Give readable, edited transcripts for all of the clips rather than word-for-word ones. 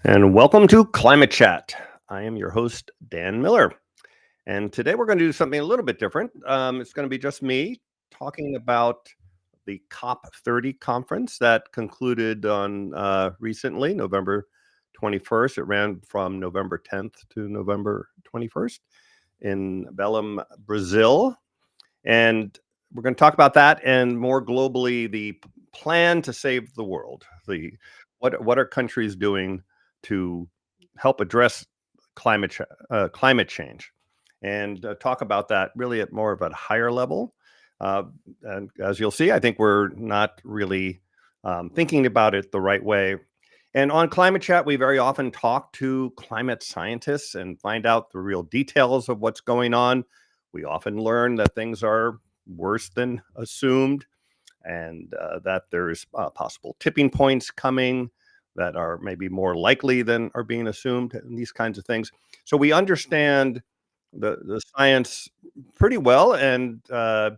And welcome to Climate Chat. I am your host, Dan Miller. And today we're going to do something a little bit different. It's going to be just me talking about the COP30 conference that concluded on recently, November 21st. It ran from November 10th to November 21st in Belém, Brazil. And we're going to talk about that and more globally, the plan to save the world. What are countries doing to help address climate change, and talk about that really at more of a higher level. And as you'll see, I think we're not really thinking about it the right way. And on Climate Chat, we very often talk to climate scientists and find out the real details of what's going on. We often learn that things are worse than assumed, and that there's possible tipping points coming that are maybe more likely than are being assumed, and these kinds of things. So we understand the science pretty well, and of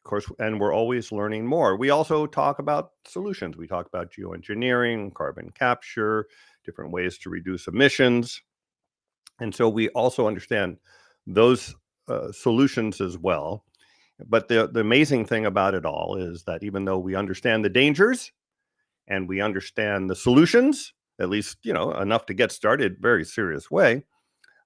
course, and we're always learning more. We also talk about solutions. We talk about geoengineering, carbon capture, different ways to reduce emissions. And so we also understand those solutions as well. But the amazing thing about it all is that even though we understand the dangers and we understand the solutions, at least, enough to get started, very serious way,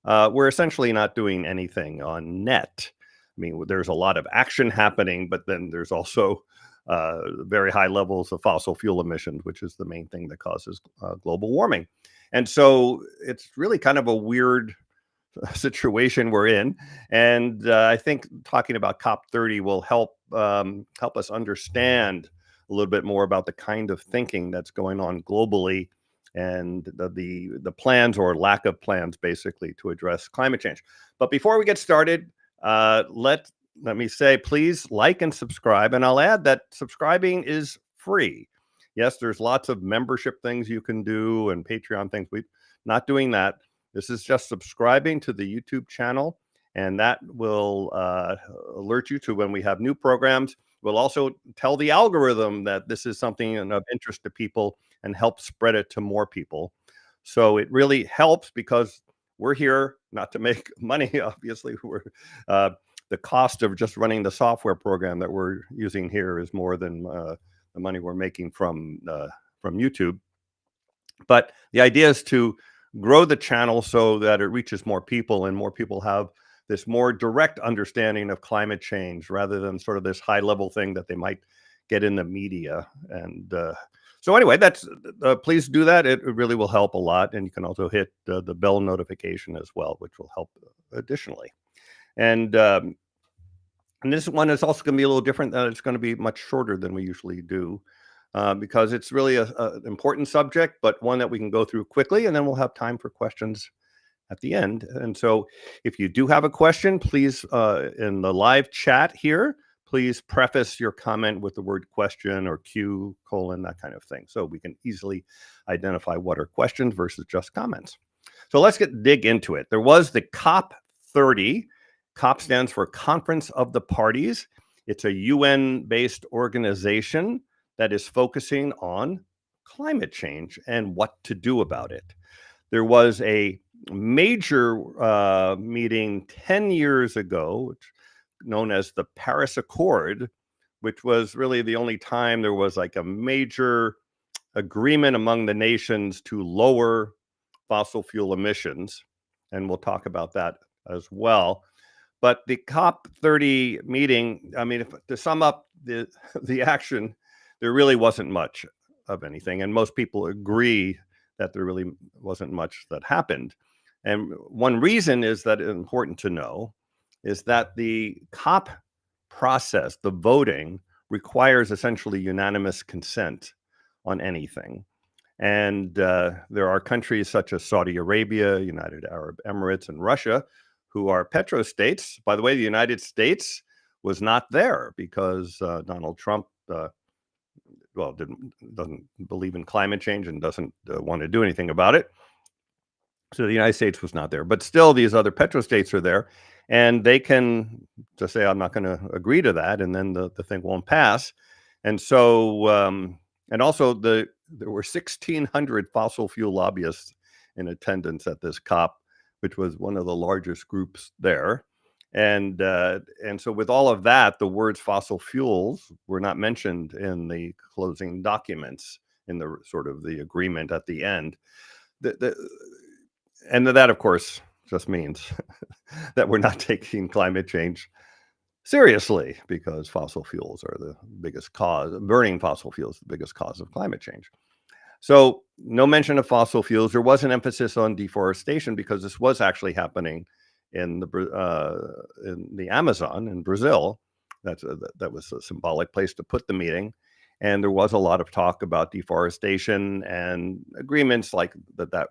we're essentially not doing anything on net. I mean, there's a lot of action happening, but then there's also very high levels of fossil fuel emissions, which is the main thing that causes global warming. And so it's really kind of a weird situation we're in. And I think talking about COP30 will help us understand a little bit more about the kind of thinking that's going on globally, and the plans or lack of plans basically to address climate change. But before we get started, let me say, please like and subscribe. And I'll add that subscribing is free. Yes, there's lots of membership things you can do and Patreon things. We're not doing that. This is just subscribing to the YouTube channel, and that will alert you to when we have new programs. We'll also tell the algorithm that this is something of interest to people and help spread it to more people. So it really helps because we're here not to make money, obviously. The cost of just running the software program that we're using here is more than the money we're making from YouTube. But the idea is to grow the channel so that it reaches more people and more people have this more direct understanding of climate change rather than sort of this high level thing that they might get in the media. And so anyway, that's please do that. It really will help a lot. And you can also hit the bell notification as well, which will help additionally. And this one is also going to be a little different. It's going to be much shorter than we usually do. Because it's really an important subject, but one that we can go through quickly, and then we'll have time for questions at the end. And so if you do have a question, please, in the live chat here, please preface your comment with the word question or Q, colon, that kind of thing, so we can easily identify what are questions versus just comments. So let's dig into it. There was the COP30. COP stands for Conference of the Parties. It's a UN-based organization that is focusing on climate change and what to do about it. There was a major meeting 10 years ago, known as the Paris Accord, which was really the only time there was like a major agreement among the nations to lower fossil fuel emissions. And we'll talk about that as well. But the COP30 meeting, I mean, to sum up the action, there really wasn't much of anything. And most people agree that there really wasn't much that happened. And one reason is that important to know is that the COP process, the voting, requires essentially unanimous consent on anything. And there are countries such as Saudi Arabia, United Arab Emirates, and Russia, who are petrostates. By the way, the United States was not there because Donald Trump doesn't believe in climate change and doesn't want to do anything about it. So the United States was not there, but still these other petrostates are there, and they can just say, I'm not going to agree to that, and then the thing won't pass. And so, and also there were 1,600 fossil fuel lobbyists in attendance at this COP, which was one of the largest groups there. And so with all of that, the words fossil fuels were not mentioned in the closing documents, in the sort of the agreement at the end. And that, of course, just means that we're not taking climate change seriously, because fossil fuels are the biggest cause. Burning fossil fuels is the biggest cause of climate change. So no mention of fossil fuels. There was an emphasis on deforestation, because this was actually happening in the Amazon in Brazil. That was a symbolic place to put the meeting. And there was a lot of talk about deforestation and agreements like that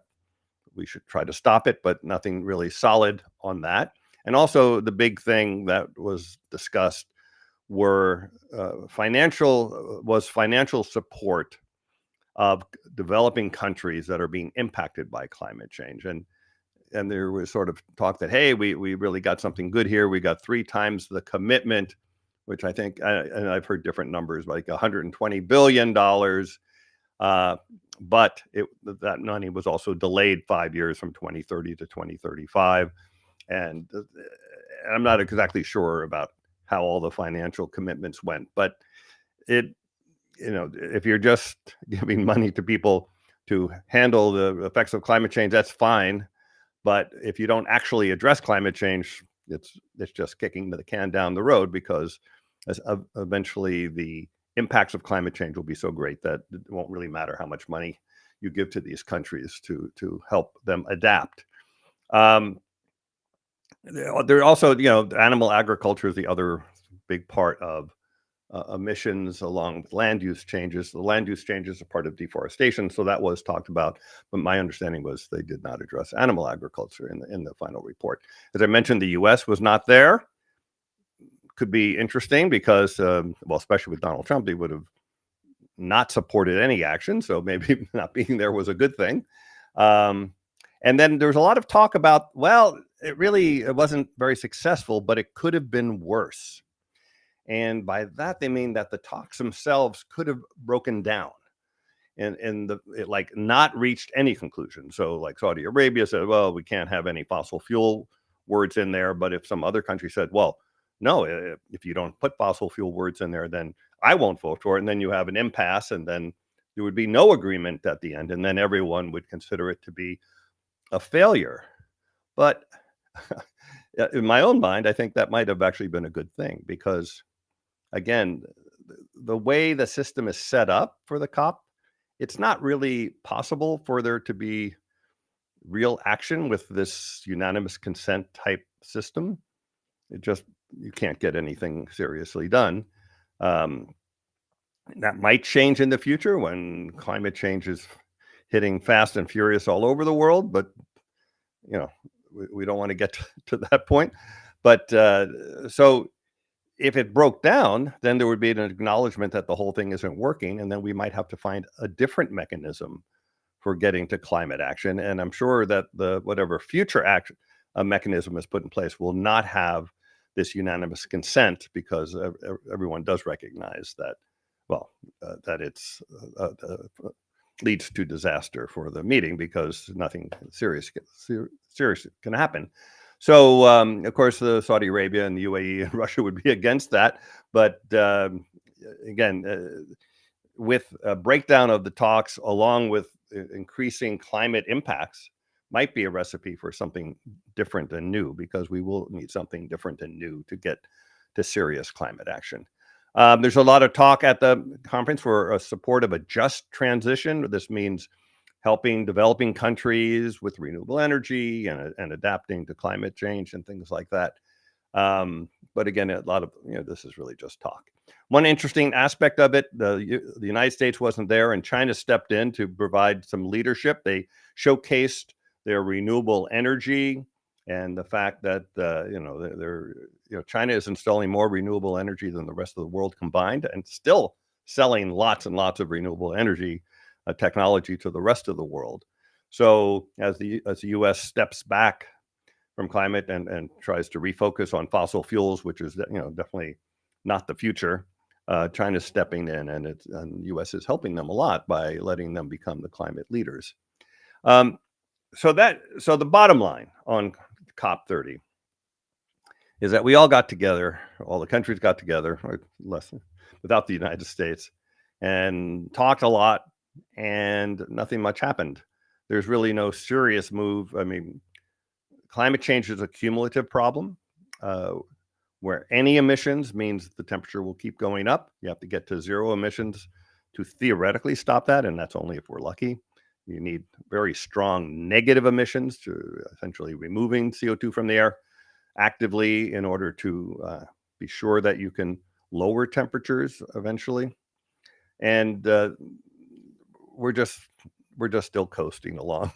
we should try to stop it, but nothing really solid on that. And also the big thing that was discussed were financial support of developing countries that are being impacted by climate change. And there was sort of talk that, hey, we really got something good here. We got 3 times the commitment, which I think, and I've heard different numbers, like $120 billion. But that money was also delayed 5 years, from 2030 to 2035. And I'm not exactly sure about how all the financial commitments went, but if you're just giving money to people to handle the effects of climate change, that's fine. But if you don't actually address climate change, it's just kicking the can down the road, because eventually the impacts of climate change will be so great that it won't really matter how much money you give to these countries to help them adapt. There also, animal agriculture is the other big part of emissions, along with land use changes. The land use changes are part of deforestation, so that was talked about. But my understanding was they did not address animal agriculture in the final report. As I mentioned, the U.S. was not there. Could be interesting because, especially with Donald Trump, he would have not supported any action. So maybe not being there was a good thing. And then there's a lot of talk about, it wasn't very successful, but it could have been worse. And by that, they mean that the talks themselves could have broken down and not reached any conclusion. So like Saudi Arabia said, well, we can't have any fossil fuel words in there. But if some other country said, well, no, if you don't put fossil fuel words in there, then I won't vote for it. And then you have an impasse, and then there would be no agreement at the end. And then everyone would consider it to be a failure. But in my own mind, I think that might have actually been a good thing, because again, the way the system is set up for the COP, it's not really possible for there to be real action with this unanimous consent type system. You can't get anything seriously done. That might change in the future when climate change is hitting fast and furious all over the world, but we don't want to get to that point. But so if it broke down, then there would be an acknowledgement that the whole thing isn't working, and then we might have to find a different mechanism for getting to climate action. And I'm sure that whatever future action mechanism is put in place will not have this unanimous consent, because everyone does recognize that, that it's leads to disaster for the meeting, because nothing serious can happen. So, of course, the Saudi Arabia and the UAE and Russia would be against that. But again, with a breakdown of the talks, along with increasing climate impacts, might be a recipe for something different and new, because we will need something different and new to get to serious climate action. There's a lot of talk at the conference for a support of a just transition. This means helping developing countries with renewable energy and adapting to climate change and things like that. But again, a lot of, this is really just talk. One interesting aspect of it, the United States wasn't there, and China stepped in to provide some leadership. They showcased their renewable energy and the fact that, China is installing more renewable energy than the rest of the world combined, and still selling lots and lots of renewable energy technology to the rest of the world. So as the U.S. steps back from climate and tries to refocus on fossil fuels, which is definitely not the future, China's stepping in, and the U.S. is helping them a lot by letting them become the climate leaders. So the bottom line on COP30 is that we all got together, all the countries got together, or less, without the United States, and talked a lot, and nothing much happened. There's really no serious move. I mean, climate change is a cumulative problem, where any emissions means the temperature will keep going up. You have to get to zero emissions to theoretically stop that, and that's only if we're lucky. You need very strong negative emissions to essentially removing CO2 from the air actively in order to be sure that you can lower temperatures eventually. And we're just still coasting along.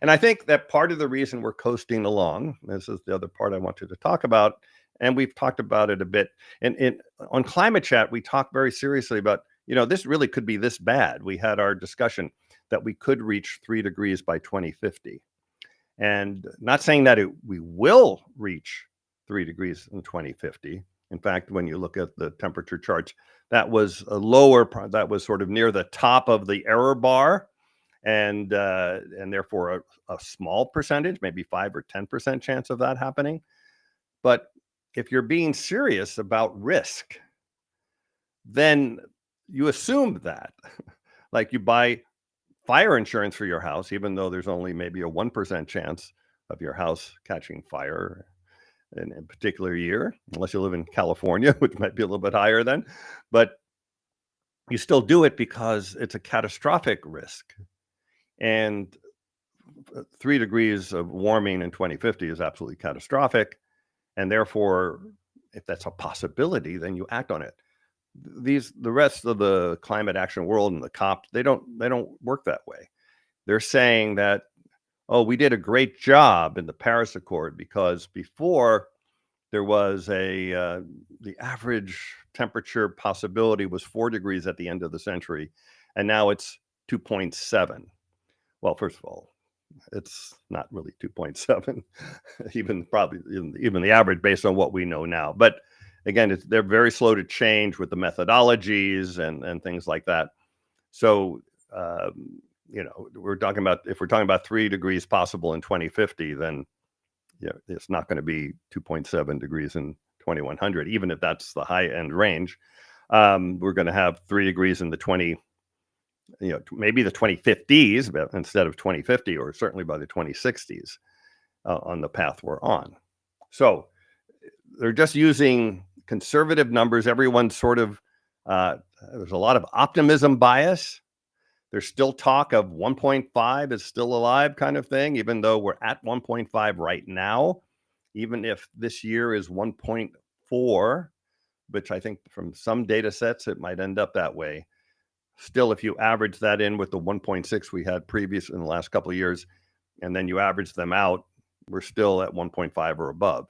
And I think that part of the reason we're coasting along, this is the other part I wanted to talk about, and we've talked about it a bit. And on Climate Chat, we talked very seriously about, this really could be this bad. We had our discussion that we could reach 3 degrees by 2050. And not saying that we will reach 3 degrees in 2050. In fact, when you look at the temperature charts, that was that was sort of near the top of the error bar, and therefore a small percentage, maybe 5 or 10% chance of that happening. But if you're being serious about risk, then you assume that, like you buy fire insurance for your house, even though there's only maybe a 1% chance of your house catching fire in a particular year, unless you live in California, which might be a little bit higher then. But you still do it because it's a catastrophic risk. And 3 degrees of warming in 2050 is absolutely catastrophic. And therefore, if that's a possibility, then you act on it. The rest of the climate action world and the COP, they don't work that way. They're saying that, oh, we did a great job in the Paris Accord because before there was the average temperature possibility was 4 degrees at the end of the century, and now it's 2.7. Well, first of all, it's not really 2.7, even the average based on what we know now. But again, they're very slow to change with the methodologies and things like that. So, we're talking about, if we're talking about 3 degrees possible in 2050, then it's not going to be 2.7 degrees in 2100, even if that's the high end range. We're going to have 3 degrees in the maybe the 2050s, but instead of 2050, or certainly by the 2060s on the path we're on. So they're just using conservative numbers. Everyone's sort of, there's a lot of optimism bias. There's still talk of 1.5 is still alive kind of thing, even though we're at 1.5 right now. Even if this year is 1.4, which I think from some data sets, it might end up that way. Still, if you average that in with the 1.6 we had previous in the last couple of years, and then you average them out, we're still at 1.5 or above.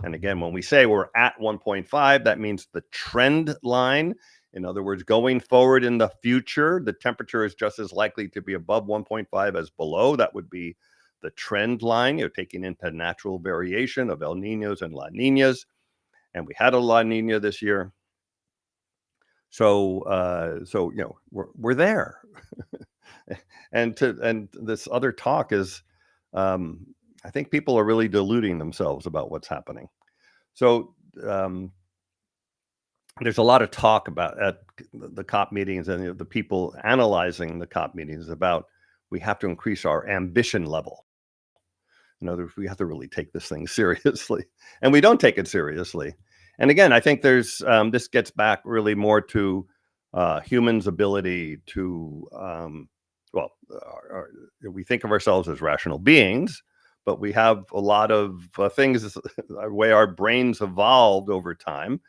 And again, when we say we're at 1.5, that means the trend line. In other words, going forward in the future, the temperature is just as likely to be above 1.5 as below. That would be the trend line. You're taking into natural variation of El Niños and La Niñas. And we had a La Niña this year. So we're there. And this other talk is, I think people are really deluding themselves about what's happening. So there's a lot of talk about at the COP meetings and the people analyzing the COP meetings about we have to increase our ambition level. In other words, we have to really take this thing seriously, and we don't take it seriously. And again, I think there's this gets back really more to humans' ability to we think of ourselves as rational beings, but we have a lot of things, the way our brains evolved over time.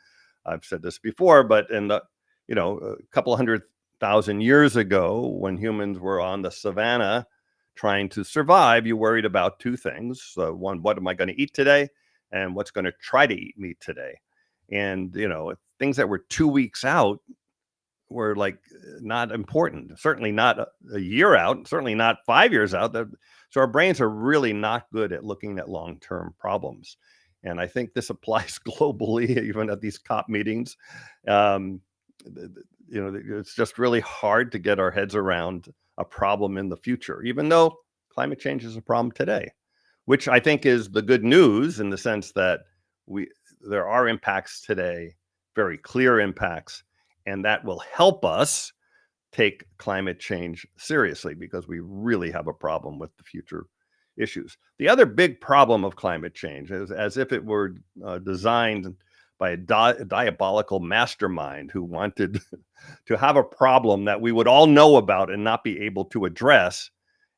I've said this before, but in the a couple of 100,000 years ago, when humans were on the savannah trying to survive, you worried about two things. One, what am I going to eat today? And what's going to try to eat me today? And, things that were 2 weeks out were like not important, certainly not a year out, certainly not 5 years out. So our brains are really not good at looking at long-term problems. And I think this applies globally, even at these COP meetings. it's just really hard to get our heads around a problem in the future, even though climate change is a problem today, which I think is the good news in the sense that there are impacts today, very clear impacts, and that will help us take climate change seriously because we really have a problem with the future issues. The other big problem of climate change is as if it were designed by a diabolical mastermind who wanted to have a problem that we would all know about and not be able to address.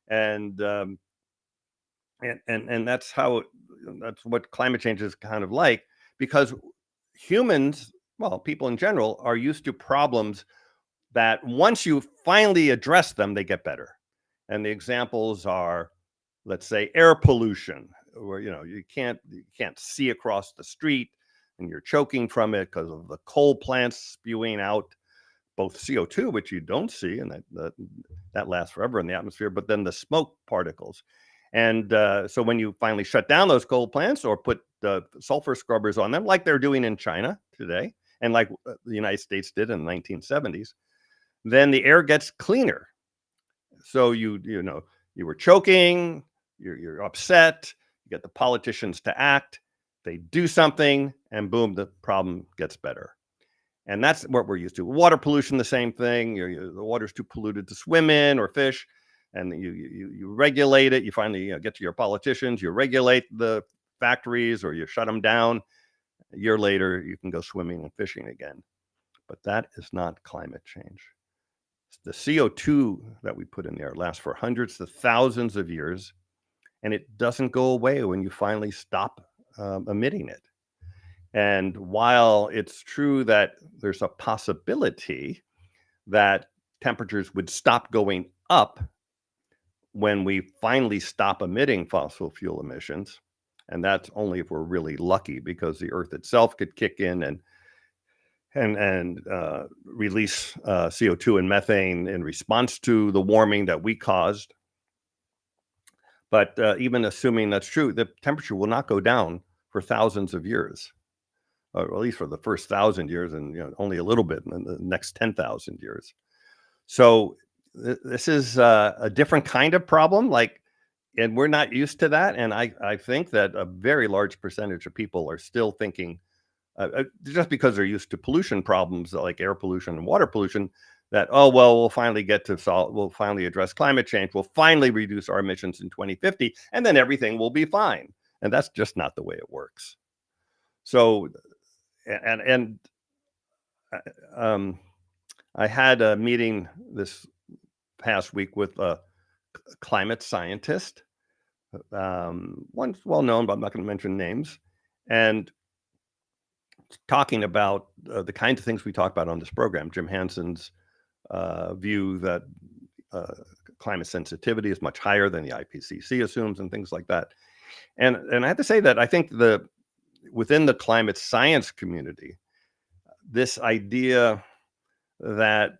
And that's that's what climate change is kind of like, because humans, well, people in general, are used to problems that once you finally address them, they get better. And the examples are, let's say, air pollution, where you can't see across the street and you're choking from it because of the coal plants spewing out both CO2, which you don't see, and that lasts forever in the atmosphere, but then the smoke particles. And so when you finally shut down those coal plants or put sulfur scrubbers on them, like they're doing in China today, and like the United States did in the 1970s, then the air gets cleaner. So you were choking, you're upset, you get the politicians to act, they do something, and boom, the problem gets better. And that's what we're used to. Water pollution, the same thing. The water's too polluted to swim in or fish, and you regulate it. You finally get to your politicians, you regulate the factories or you shut them down. A year later, you can go swimming and fishing again. But that is not climate change. The CO2 that we put in the air lasts for hundreds to thousands of years, and it doesn't go away when you finally stop emitting it. And while it's true that there's a possibility that temperatures would stop going up when we finally stop emitting fossil fuel emissions, and that's only if we're really lucky, because the Earth itself could kick in and release CO2 and methane in response to the warming that we caused. But even assuming that's true, the temperature will not go down for thousands of years, or at least for the first 1,000 years, and only a little bit in the next 10,000 years. So this is a different kind of problem, and we're not used to that. And I think that a very large percentage of people are still thinking, just because they're used to pollution problems like air pollution and water pollution, that, oh, well, we'll finally address climate change. We'll finally reduce our emissions in 2050, and then everything will be fine. And that's just not the way it works. So, I had a meeting this past week with a climate scientist, one well-known, but I'm not going to mention names, and talking about the kinds of things we talk about on this program. Jim Hansen's view that climate sensitivity is much higher than the IPCC assumes, and things like that. And I have to say that I think within the climate science community, this idea that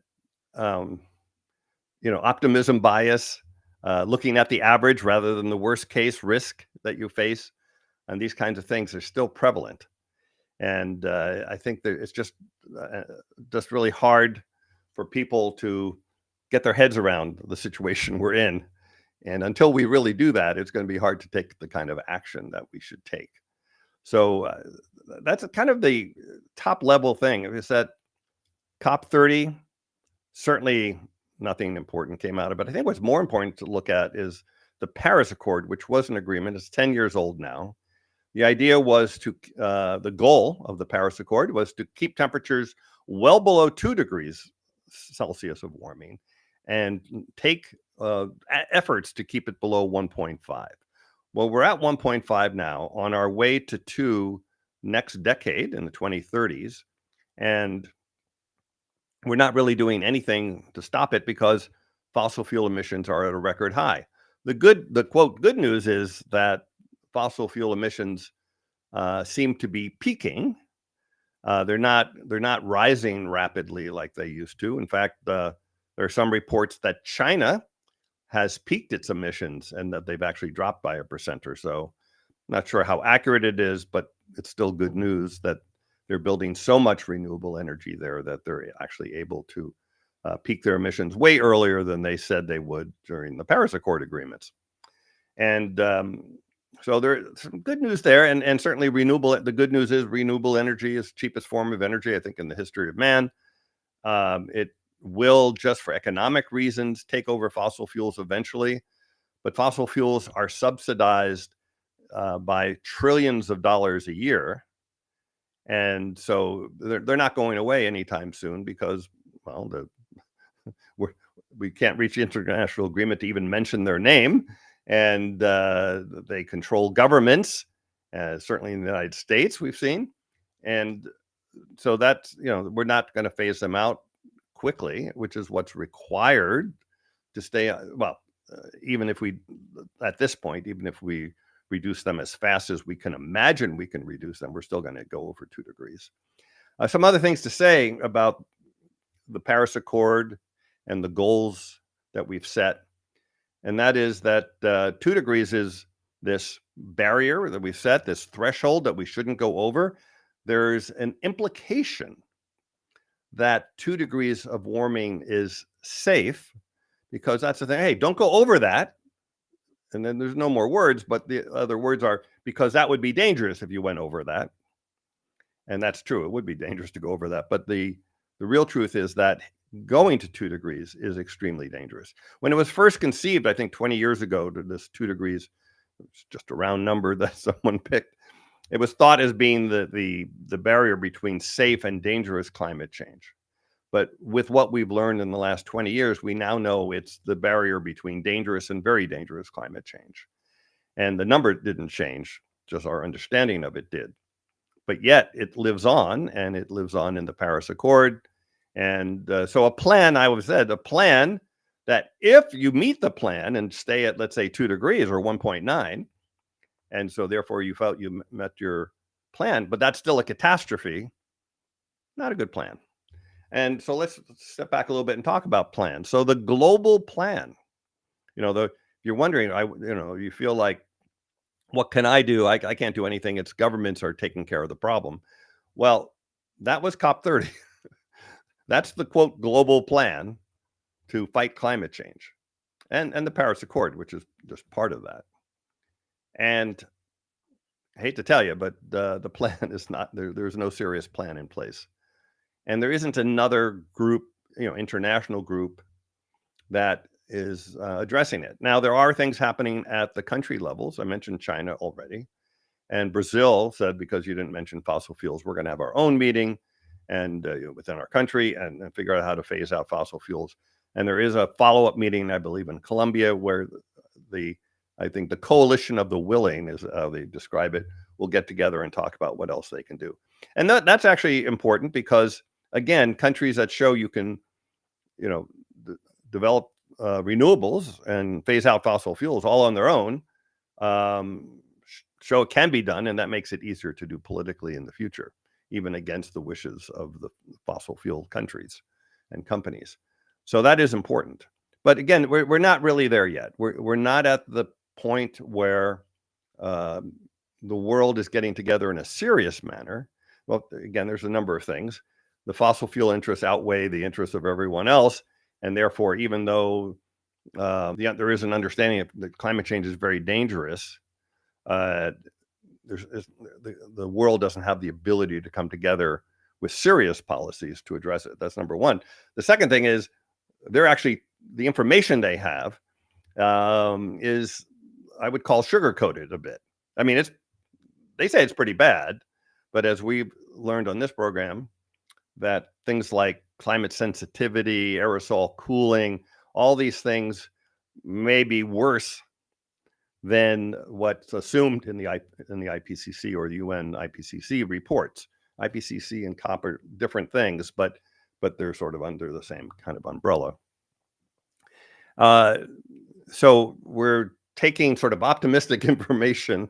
optimism bias, looking at the average rather than the worst case risk that you face, and these kinds of things are still prevalent. And I think that it's just really hard for people to get their heads around the situation we're in. And until we really do that, it's going to be hard to take the kind of action that we should take. So that's kind of the top level thing. Is that COP30, certainly nothing important came out of it. I think what's more important to look at is the Paris Accord, which was an agreement. It's 10 years old now. The idea was the goal of the Paris Accord was to keep temperatures well below 2 degrees Celsius of warming, and take efforts to keep it below 1.5. Well, we're at 1.5 now, on our way to 2 next decade in the 2030s, and we're not really doing anything to stop it because fossil fuel emissions are at a record high. The quote good news is that fossil fuel emissions seem to be peaking. They're not rising rapidly like they used to. In fact, there are some reports that China has peaked its emissions and that they've actually dropped by 1% or so. Not sure how accurate it is, but it's still good news that they're building so much renewable energy there that they're actually able to peak their emissions way earlier than they said they would during the Paris Accord agreements. And so there's some good news there, and certainly the good news is renewable energy is the cheapest form of energy, I think, in the history of man. It will, just for economic reasons, take over fossil fuels eventually, but fossil fuels are subsidized by trillions of dollars a year. And so they're not going away anytime soon because, well, we can't reach the international agreement to even mention their name. And they control governments, certainly in the United States, we've seen. And so that's, we're not going to phase them out quickly, which is what's required to stay, even if we, at this point, even if we reduce them as fast as we can imagine we can reduce them, we're still going to go over 2 degrees. Some other things to say about the Paris Accord and the goals that we've set. And that is that 2 degrees is this barrier that we've set, this threshold that we shouldn't go over. There's an implication that 2 degrees of warming is safe, because that's the thing. Hey, don't go over that. And then there's no more words, but the other words are, because that would be dangerous if you went over that. And that's true. It would be dangerous to go over that. But the real truth is that going to 2 degrees is extremely dangerous. When it was first conceived, I think 20 years ago, this 2 degrees, it's just a round number that someone picked. It was thought as being the barrier between safe and dangerous climate change. But with what we've learned in the last 20 years, we now know it's the barrier between dangerous and very dangerous climate change. And the number didn't change, just our understanding of it did. But yet it lives on, and it lives on in the Paris Accord. And so a plan that if you meet the plan and stay at, let's say, 2 degrees or 1.9, and so therefore you felt you met your plan, but that's still a catastrophe, not a good plan. And so let's step back a little bit and talk about plans. So the global plan, you're wondering, you feel like, what can I do? I can't do anything. It's governments are taking care of the problem. Well, that was COP30. That's the, quote, global plan to fight climate change, and the Paris Accord, which is just part of that. And I hate to tell you, but the plan is not there. There's no serious plan in place. And there isn't another group, international group that is addressing it. Now, there are things happening at the country levels. I mentioned China already. And Brazil said, because you didn't mention fossil fuels, we're going to have our own meeting and within our country and figure out how to phase out fossil fuels. And there is a follow-up meeting, I believe, in Colombia, where I think the coalition of the willing, is how they describe it, will get together and talk about what else they can do. And that's actually important because, again, countries that show you can, develop renewables and phase out fossil fuels all on their own, show it can be done, and that makes it easier to do politically in the future, even against the wishes of the fossil fuel countries and companies. So that is important. But again, we're not really there yet. We're not at the point where the world is getting together in a serious manner. Well, again, there's a number of things. The fossil fuel interests outweigh the interests of everyone else. And therefore, even though there is an understanding that climate change is very dangerous, the world doesn't have the ability to come together with serious policies to address it. That's number one. The second thing is the information they have is, I would call, sugar-coated a bit. I mean, they say it's pretty bad, but as we've learned on this program, that things like climate sensitivity, aerosol cooling, all these things may be worse than what's assumed in the IPCC or the UN IPCC reports. IPCC and COP are different things, but they're sort of under the same kind of umbrella. So we're taking sort of optimistic information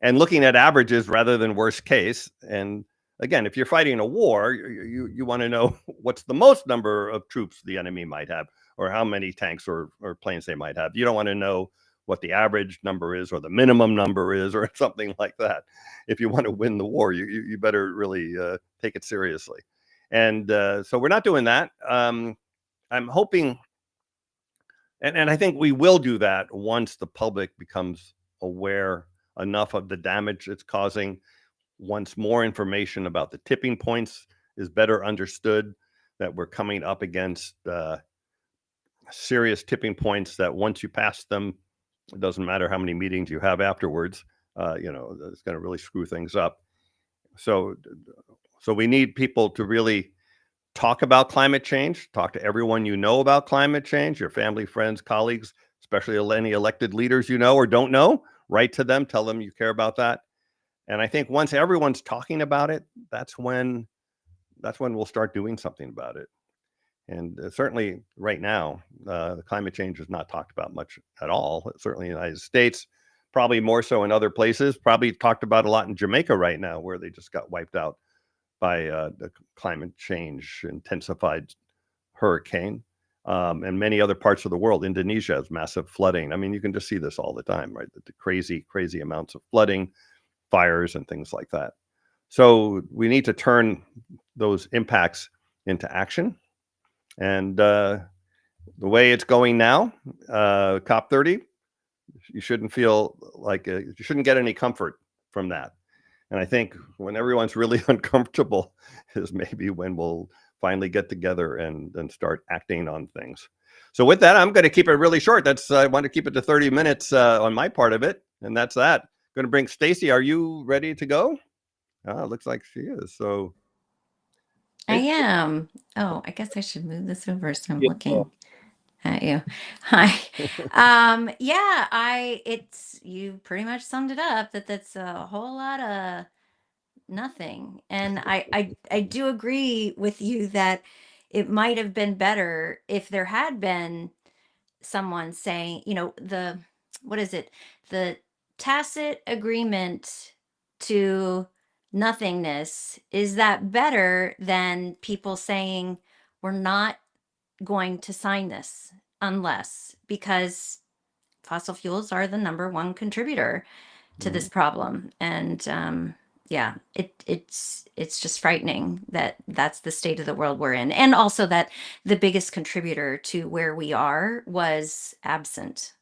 and looking at averages rather than worst case. And again, if you're fighting a war, you want to know what's the most number of troops the enemy might have, or how many tanks or planes they might have. You don't want to know what the average number is or the minimum number is or something like that. If you want to win the war, you better really take it seriously. And so we're not doing that. I'm hoping, and I think we will do that once the public becomes aware enough of the damage it's causing, once more information about the tipping points is better understood, that we're coming up against serious tipping points that once you pass them, it doesn't matter how many meetings you have afterwards, it's going to really screw things up. So we need people to really talk about climate change, talk to everyone you know about climate change, your family, friends, colleagues, especially any elected leaders you know or don't know. Write to them, tell them you care about that. And I think once everyone's talking about it, that's when we'll start doing something about it. And certainly right now, climate change is not talked about much at all. Certainly in the United States, probably more so in other places, probably talked about a lot in Jamaica right now, where they just got wiped out by the climate change intensified hurricane. And many other parts of the world. Indonesia has massive flooding. I mean, you can just see this all the time, right? The crazy, crazy amounts of flooding, fires, and things like that. So we need to turn those impacts into action. And the way it's going now, COP30, you shouldn't feel like you shouldn't get any comfort from that. And I think when everyone's really uncomfortable is maybe when we'll finally get together and start acting on things. So with that, I'm going to keep it really short. I want to keep it to 30 minutes on my part of it. And that's that. I'm going to bring Stacy. Are you ready to go? Looks like she is. So I am. Oh, I guess I should move this over so I'm yeah. looking at you. Hi. Yeah, it's you pretty much summed it up that's a whole lot of nothing. And I do agree with you that it might have been better if there had been someone saying, what is it? The tacit agreement to nothingness, is that better than people saying we're not going to sign this unless, because fossil fuels are the number one contributor to this problem. And yeah, it's just frightening that that's the state of the world we're in, and also that the biggest contributor to where we are was absent.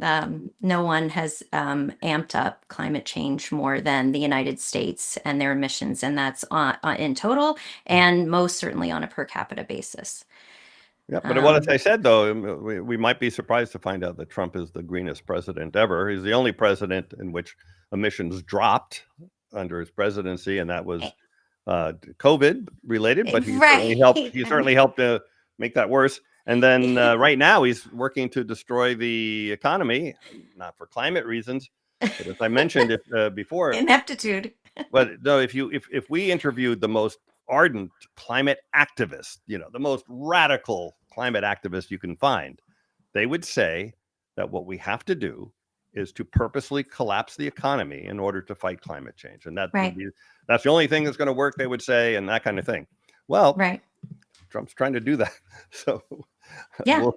No one has amped up climate change more than the United States and their emissions, and that's in total, and most certainly on a per capita basis. Yeah, but what I said, though, we might be surprised to find out that Trump is the greenest president ever. He's the only president in which emissions dropped under his presidency, and that was COVID related. But he certainly helped. Right. He certainly helped to make that worse. And then right now, he's working to destroy the economy, not for climate reasons, but as I mentioned before. Ineptitude. But no, if we interviewed the most ardent climate activists, the most radical climate activists you can find, they would say that what we have to do is to purposely collapse the economy in order to fight climate change. And that's the only thing that's going to work, they would say, and that kind of thing. Well, Trump's trying to do that. So yeah.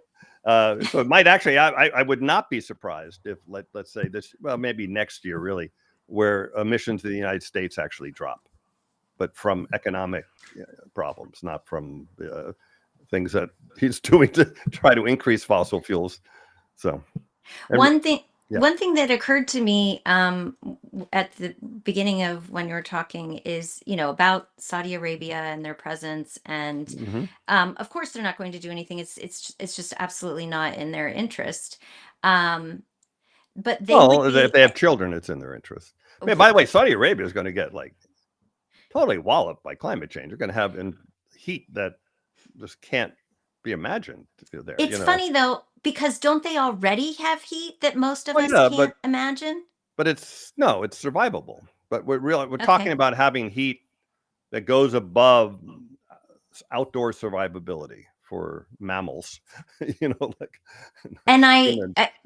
So it might actually, I would not be surprised if let's say this, well, maybe next year really, where emissions in the United States actually drop, but from economic problems, not from things that he's doing to try to increase fossil fuels. So one thing that occurred to me at the beginning of when you were talking is, about Saudi Arabia and their presence, and of course they're not going to do anything. It's just absolutely not in their interest. But if they have children, it's in their interest. Man, by the way, Saudi Arabia is going to get totally walloped by climate change. They're going to have heat that just can't be imagined there. It's funny though, because don't they already have heat that most of us can't imagine? But it's survivable. But we're talking about having heat that goes above outdoor survivability for mammals. And they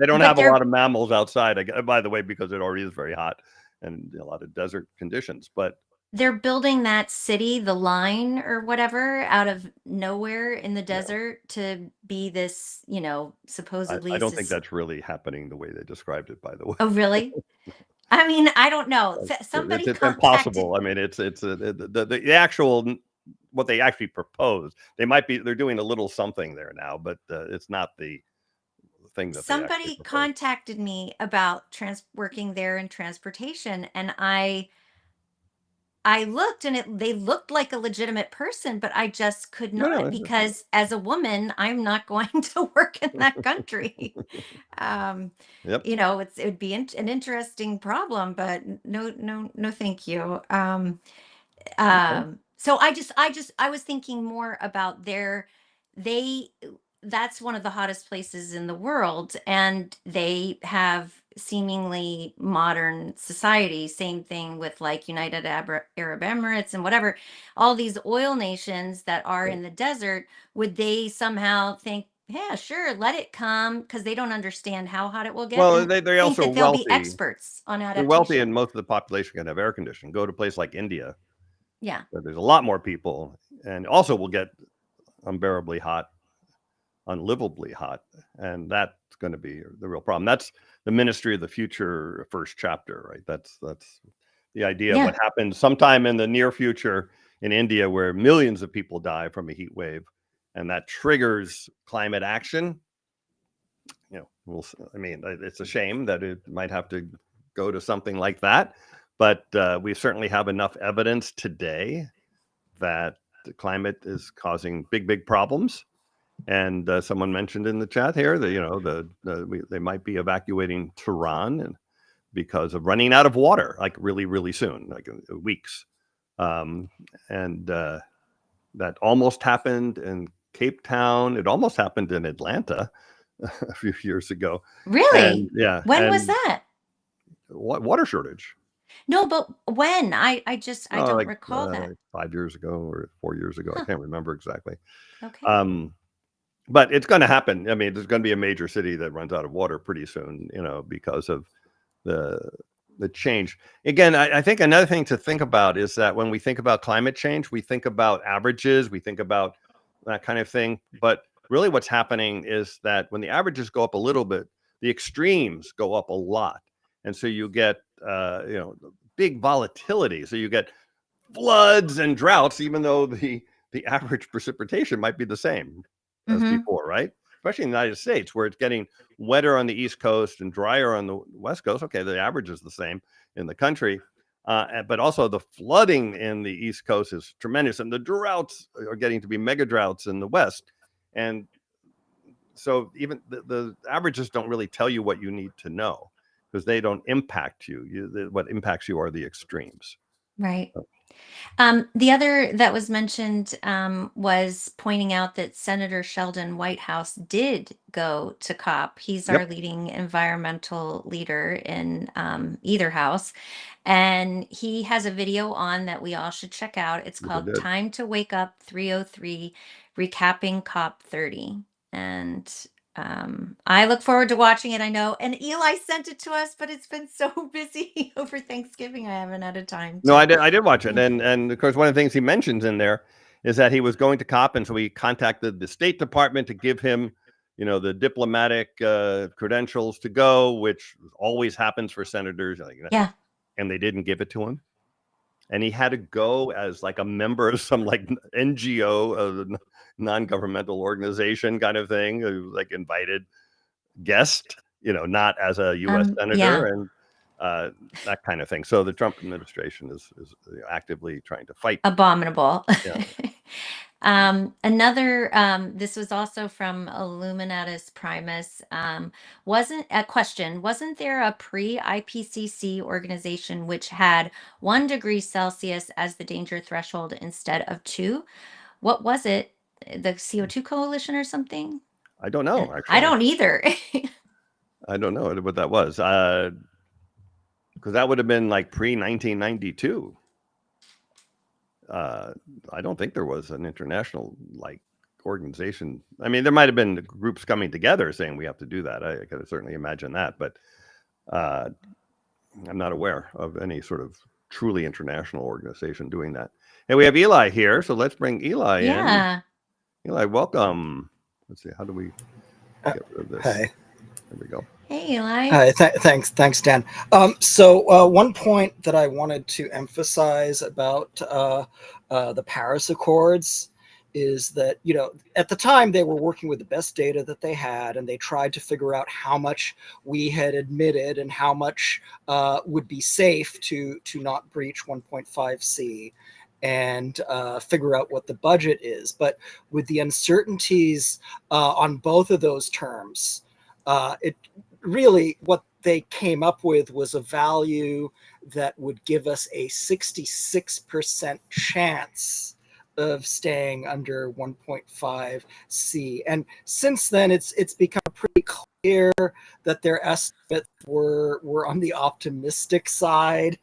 don't have a lot of mammals outside. By the way, because it already is very hot and a lot of desert conditions. But they're building that city, the line or whatever, out of nowhere in the Yeah. desert to be this, I supposedly don't think that's really happening the way they described it, by the way. Oh, really? I mean, I don't know. Somebody It's contacted. impossible. I mean, it's the actual what they actually propose. They're doing a little something there now, but it's not the thing that they actually Somebody propose. contacted me about working there in transportation, and I looked, and they looked like a legitimate person, but I just could No, no, not, because as a woman, I'm not going to work in that country. um yep. it would be an interesting problem, but no, no, no, thank you. Okay. So I was thinking more about they that's one of the hottest places in the world, and they have seemingly modern society. Same thing with like United Arab Emirates and whatever, all these oil nations that are Yeah. in the desert. Would they somehow think, yeah, sure, let it come, because they don't understand how hot it will get, Well, and they're think also that they'll be wealthy. experts on They're wealthy, and adaptation? most of the population can have air conditioning. Go to a place like India, Yeah. where there's a lot more people, and also will get unbearably hot, unlivably hot, and that's going to be the real problem. That's the Ministry of the Future first chapter, right? That's the idea of Yeah. what happens sometime in the near future in India, where millions of people die from a heat wave, and that triggers climate action. I mean, it's a shame that it might have to go to something like that, but we certainly have enough evidence today that the climate is causing big problems. And someone mentioned in the chat here that they might be evacuating Tehran because of running out of water, like really soon, like weeks. And that almost happened in Cape Town. It almost happened in Atlanta a few years ago. And Really? yeah, When was and that? water shortage. No, but when? I Oh, don't like recall that. 5 years ago or 4 years ago. I Huh. can't remember exactly. Okay. Um, but it's going to happen. I mean, there's going to be a major city that runs out of water pretty soon, because of the the change. Again, I think another thing to think about is that when we think about climate change, we think about averages, we think about that kind of thing. But really, what's happening is that when the averages go up a little bit, the extremes go up a lot, and so you get big volatility. So you get floods and droughts, even though the average precipitation might be the same as Mm-hmm. before, right? Especially in the United States, where it's getting wetter on the East Coast and drier on the West Coast. Okay, the average is the same in the country, but also the flooding in the East Coast is tremendous, and the droughts are getting to be mega droughts in the West. And so even the averages don't really tell you what you need to know, because they don't impact you. What impacts you are the extremes. Right. The other that was mentioned was pointing out that Senator Sheldon Whitehouse did go to COP. He's our Yep, leading environmental leader in either house. And he has a video on that we all should check out. It's yes, I called did. Time to Wake Up 303, Recapping COP30. And I look forward to watching it, I know. And Eli sent it to us, but it's been so busy over Thanksgiving. I haven't had a time No, to. I did watch it, and of course, one of the things he mentions in there is that he was going to COP, and so he contacted the State Department to give him, the diplomatic credentials to go, which always happens for senators, Yeah. and they didn't give it to him, and he had to go as like a member of some like NGO, non-governmental organization kind of thing, like invited guest, not as a U.S. senator, Yeah. and that kind of thing. So the Trump administration is actively trying to fight. Abominable. Yeah. Another, this was also from Illuminatus Primus. Wasn't a question, wasn't there a pre-IPCC organization which had 1 degree Celsius as the danger threshold instead of 2? What was it? The CO2 coalition or something? I don't And know, I actually. don't either. I don't know what that was, because that would have been like pre-1992. I don't think there was an international like organization. I mean, there might have been groups coming together saying we have to do that. I can certainly imagine that, but I'm not aware of any sort of truly international organization doing that. And we have Eli here, so let's bring Eli in. Yeah. Eli, welcome. Let's see, how do we get rid of this? Hi. There we go. Hey, Eli. Hi. Thanks, Dan. So one point that I wanted to emphasize about the Paris Accords is that, at the time they were working with the best data that they had, and they tried to figure out how much we had admitted and how much would be safe to not breach 1.5C, and figure out what the budget is. But with the uncertainties on both of those terms, it really, what they came up with was a value that would give us a 66% chance of staying under 1.5C. And since then, it's become pretty clear that their estimates were on the optimistic side.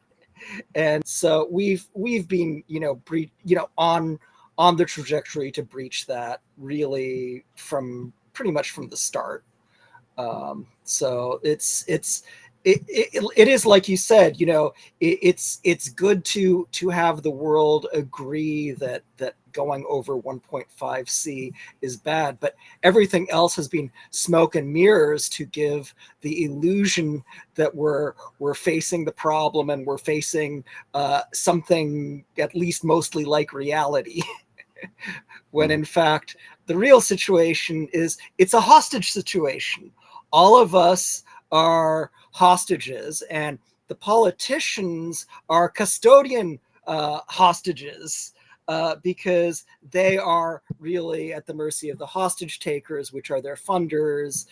And so we've been on the trajectory to breach that, really, from pretty much from the start. So it is, like you said, it's good to have the world agree that going over 1.5C is bad, but everything else has been smoke and mirrors to give the illusion that we're facing the problem, and we're facing something at least mostly like reality. When in fact the real situation is it's a hostage situation. All of us are hostages, and the politicians are custodian hostages, because they are really at the mercy of the hostage takers, which are their funders,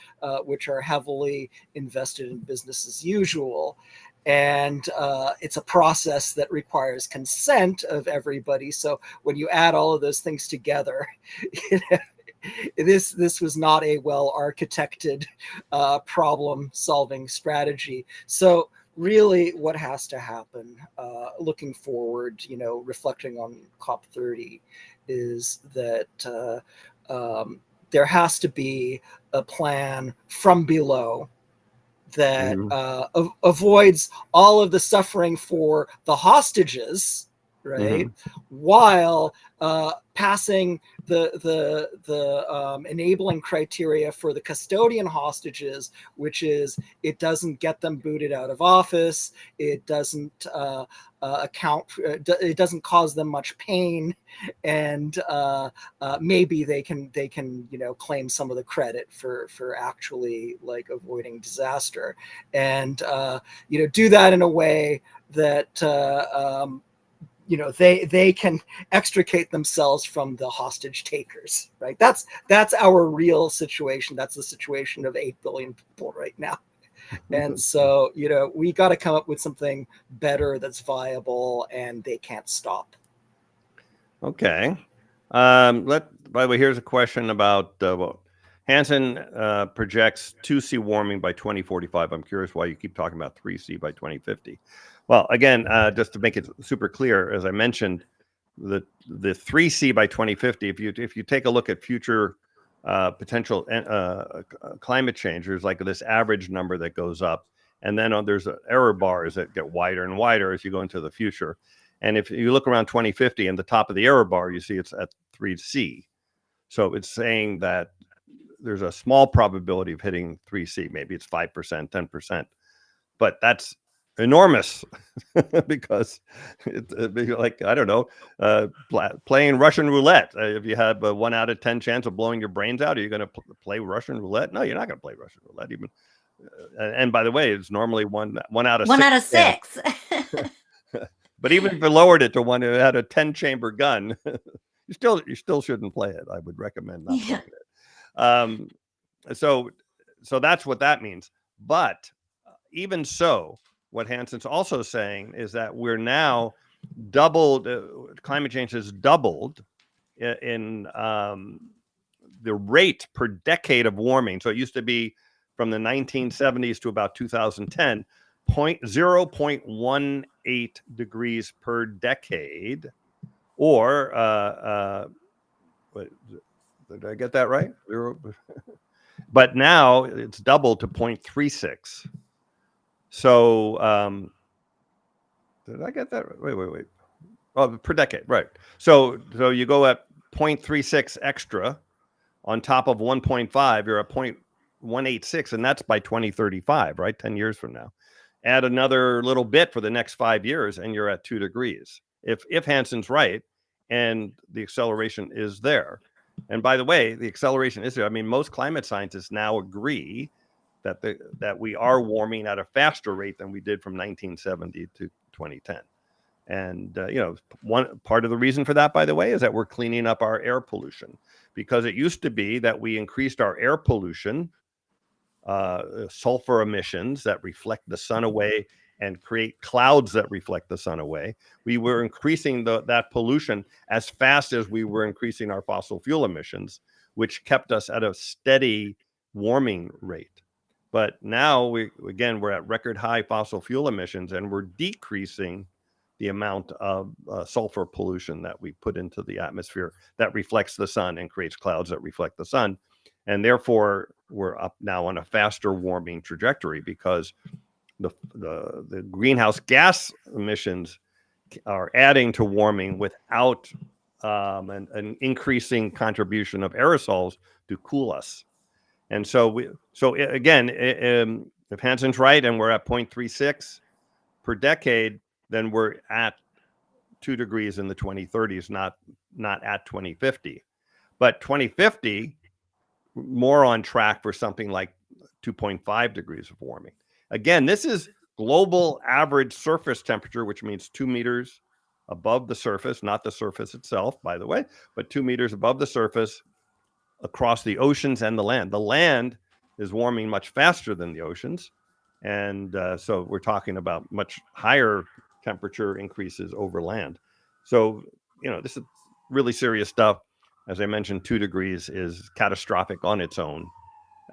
which are heavily invested in business as usual. And it's a process that requires consent of everybody. So when you add all of those things together, this was not a well architected problem solving strategy. So really, what has to happen, looking forward, reflecting on COP30, is that there has to be a plan from below that avoids all of the suffering for the hostages, right? While passing the enabling criteria for the custodian hostages, which is it doesn't get them booted out of office, it doesn't it doesn't cause them much pain, and maybe they can claim some of the credit for actually like avoiding disaster, and do that in a way that they can extricate themselves from the hostage takers, right? That's our real situation. That's the situation of 8 billion people right now. And so, we got to come up with something better that's viable, and they can't stop. Okay. By the way, here's a question about Hansen projects 2C warming by 2045. I'm curious why you keep talking about 3C by 2050. Well, again, just to make it super clear, as I mentioned, the 3C by 2050, if you take a look at future potential climate change, there's like this average number that goes up, and then there's error bars that get wider and wider as you go into the future. And if you look around 2050 and the top of the error bar, you see it's at 3C. So it's saying that there's a small probability of hitting 3C. Maybe it's 5%, 10%. But that's enormous because it's like, I don't know, playing Russian roulette. If you have a 1 out of 10 chance of blowing your brains out, are you going to play Russian roulette? No, you're not going to play Russian roulette even. And by the way, it's normally one out of 6. 1 out of 6. But even if you lowered it to one who had a 10-chamber gun, you still shouldn't play it. I would recommend not playing it. So that's what that means. But even so, what Hansen's also saying is that we're now doubled. Climate change has doubled in the rate per decade of warming. So it used to be from the 1970s to about 2010. 0.18 degrees per decade, or did I get that right? But now it's doubled to 0.36. So Did I get that? Wait. Oh, per decade, right. So you go at 0.36 extra on top of 1.5, you're at 0.186, and that's by 2035, right? 10 years from now. Add another little bit for the next 5 years, and you're at 2 degrees. If Hansen's right, and the acceleration is there. And by the way, the acceleration is there. I mean, most climate scientists now agree that we are warming at a faster rate than we did from 1970 to 2010. And one part of the reason for that, by the way, is that we're cleaning up our air pollution, because it used to be that we increased our air pollution, sulfur emissions that reflect the sun away and create clouds that reflect the sun away. We were increasing that pollution as fast as we were increasing our fossil fuel emissions, which kept us at a steady warming rate. But now we're at record high fossil fuel emissions, and we're decreasing the amount of sulfur pollution that we put into the atmosphere that reflects the sun and creates clouds that reflect the sun. And therefore, we're up now on a faster warming trajectory, because the greenhouse gas emissions are adding to warming without an increasing contribution of aerosols to cool us. And so again, if Hansen's right and we're at 0.36 per decade, then we're at 2 degrees in the 2030s, not at 2050. But 2050, more on track for something like 2.5 degrees of warming. Again, this is global average surface temperature, which means 2 meters above the surface, not the surface itself, by the way, but 2 meters above the surface across the oceans and the land. The land is warming much faster than the oceans. And so we're talking about much higher temperature increases over land. So, this is really serious stuff. As I mentioned, 2 degrees is catastrophic on its own.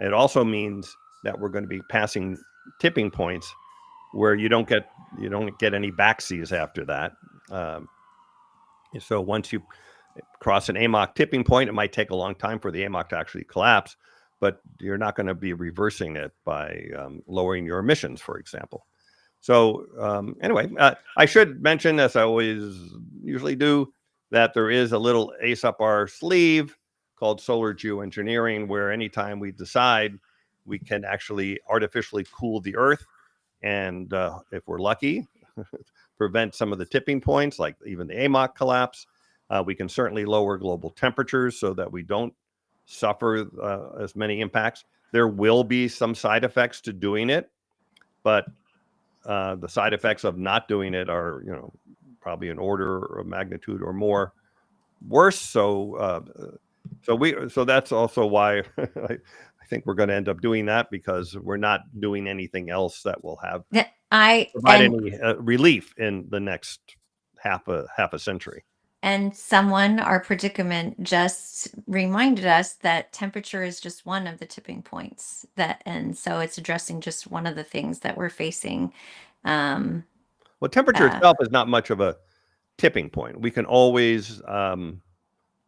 It also means that we're going to be passing tipping points where you don't get any backseas after that. So once you cross an AMOC tipping point, it might take a long time for the AMOC to actually collapse, but you're not going to be reversing it by lowering your emissions, for example. So anyway, I should mention, as I always usually do, that there is a little ace up our sleeve called solar geoengineering, where anytime we decide, we can actually artificially cool the Earth, and if we're lucky, prevent some of the tipping points, like even the AMOC collapse. We can certainly lower global temperatures so that we don't suffer as many impacts. There will be some side effects to doing it, but the side effects of not doing it are, probably an order of magnitude or more worse. So that's also why I think we're going to end up doing that, because we're not doing anything else that will provide any relief in the next half a century. And someone, our predicament, just reminded us that temperature is just one of the tipping points, and so it's addressing just one of the things that we're facing. Well, temperature itself is not much of a tipping point. We can always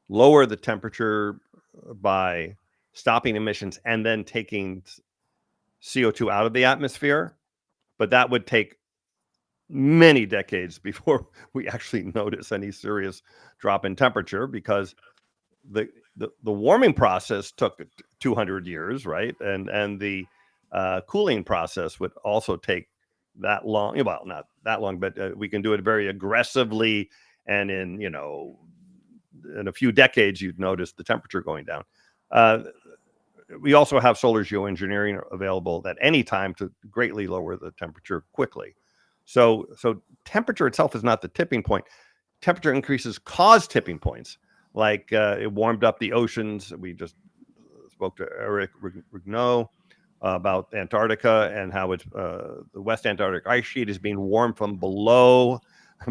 lower the temperature by stopping emissions and then taking CO2 out of the atmosphere, but that would take many decades before we actually notice any serious drop in temperature, because the warming process took 200 years, right? And the cooling process would also take that long. Well, not that long, but we can do it very aggressively, and in a few decades, you'd notice the temperature going down. We also have solar geoengineering available at any time to greatly lower the temperature quickly. So temperature itself is not the tipping point. Temperature increases cause tipping points, like it warmed up the oceans. We just spoke to Eric Rigneau about Antarctica, and how it's the West Antarctic ice sheet is being warmed from below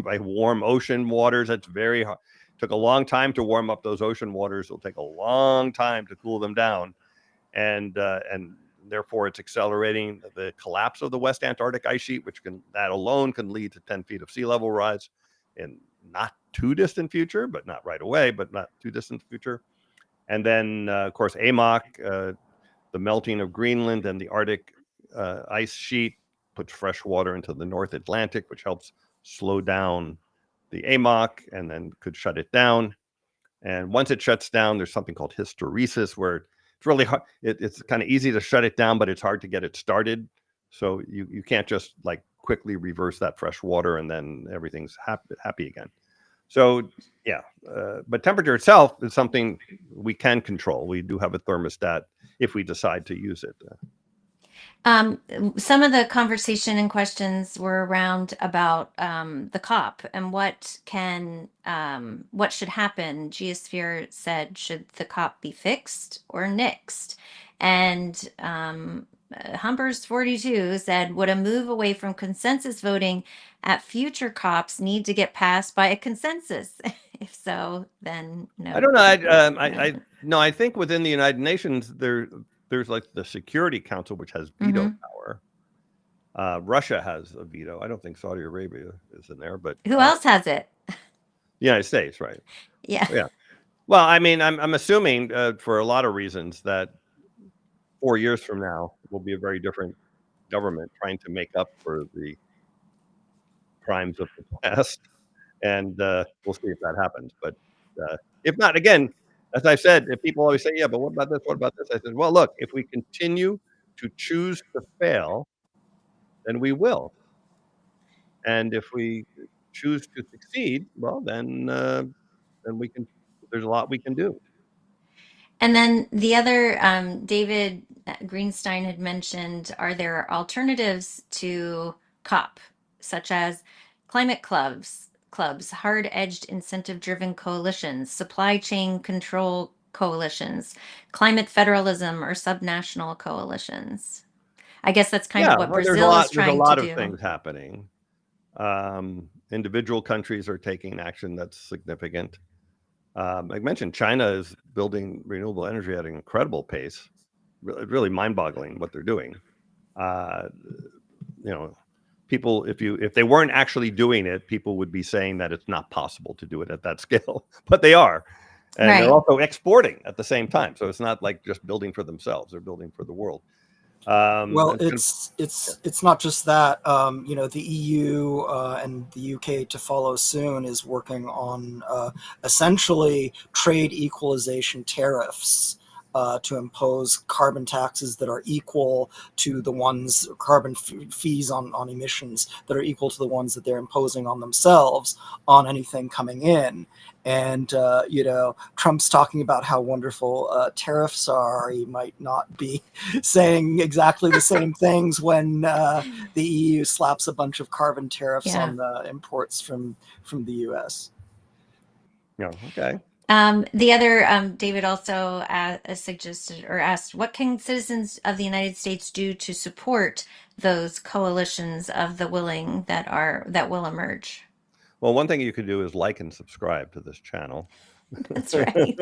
by warm ocean waters. That's very hard. Took a long time to warm up those ocean waters. It'll take a long time to cool them down, and therefore it's accelerating the collapse of the West Antarctic ice sheet, that alone can lead to 10 feet of sea level rise in not too distant future, but not right away, but not too distant future. And then, of course, AMOC, the melting of Greenland and the Arctic ice sheet puts fresh water into the North Atlantic, which helps slow down the AMOC and then could shut it down. And once it shuts down, there's something called hysteresis, where it's really hard. It's kind of easy to shut it down, but it's hard to get it started. So you can't just like quickly reverse that fresh water and then everything's happy again. So yeah, but temperature itself is something we can control. We do have a thermostat if we decide to use it. Some of the conversation and questions were around about the COP and what should happen. Geosphere said, should the COP be fixed or nixed? And Humbers 42 said, would a move away from consensus voting at future COPs need to get passed by a consensus? If so, then no. I don't know. No, I think within the United Nations there's like the Security Council, which has veto power. Russia has a veto. I don't think Saudi Arabia is in there, but who else has it? The United States, right? Yeah. Yeah. Well, I mean, I'm assuming for a lot of reasons that 4 years from now will be a very different government trying to make up for the crimes of the past, and we'll see if that happens. But if not, again, as I said, if people always say, "Yeah, but what about this? What about this?" I said, "Well, look, if we continue to choose to fail, then we will, and if we choose to succeed, well, then we can. There's a lot we can do." And then the other, David Greenstein had mentioned, are there alternatives to COP, such as climate clubs, hard-edged incentive-driven coalitions, supply chain control coalitions, climate federalism, or subnational coalitions? I guess that's kind of what well, Brazil is there's a trying lot to of do. things happening. Individual countries are taking action that's significant. I mentioned China is building renewable energy at an incredible pace. Really mind-boggling what they're doing. People, if they weren't actually doing it, people would be saying that it's not possible to do it at that scale, but they are, and they're also exporting at the same time. So it's not like just building for themselves; they're building for the world. Well, it's not just that. The EU and the UK to follow soon is working on essentially trade equalization tariffs to impose carbon taxes that are equal to the ones carbon fees on emissions that are equal to the ones that they're imposing on themselves on anything coming in. And Trump's talking about how wonderful tariffs are. He might not be saying exactly the same things when the EU slaps a bunch of carbon tariffs on the imports from the US. Yeah. Okay. The other, David also suggested or asked, what can citizens of the United States do to support those coalitions of the willing that will emerge? Well, one thing you could do is like and subscribe to this channel. That's right.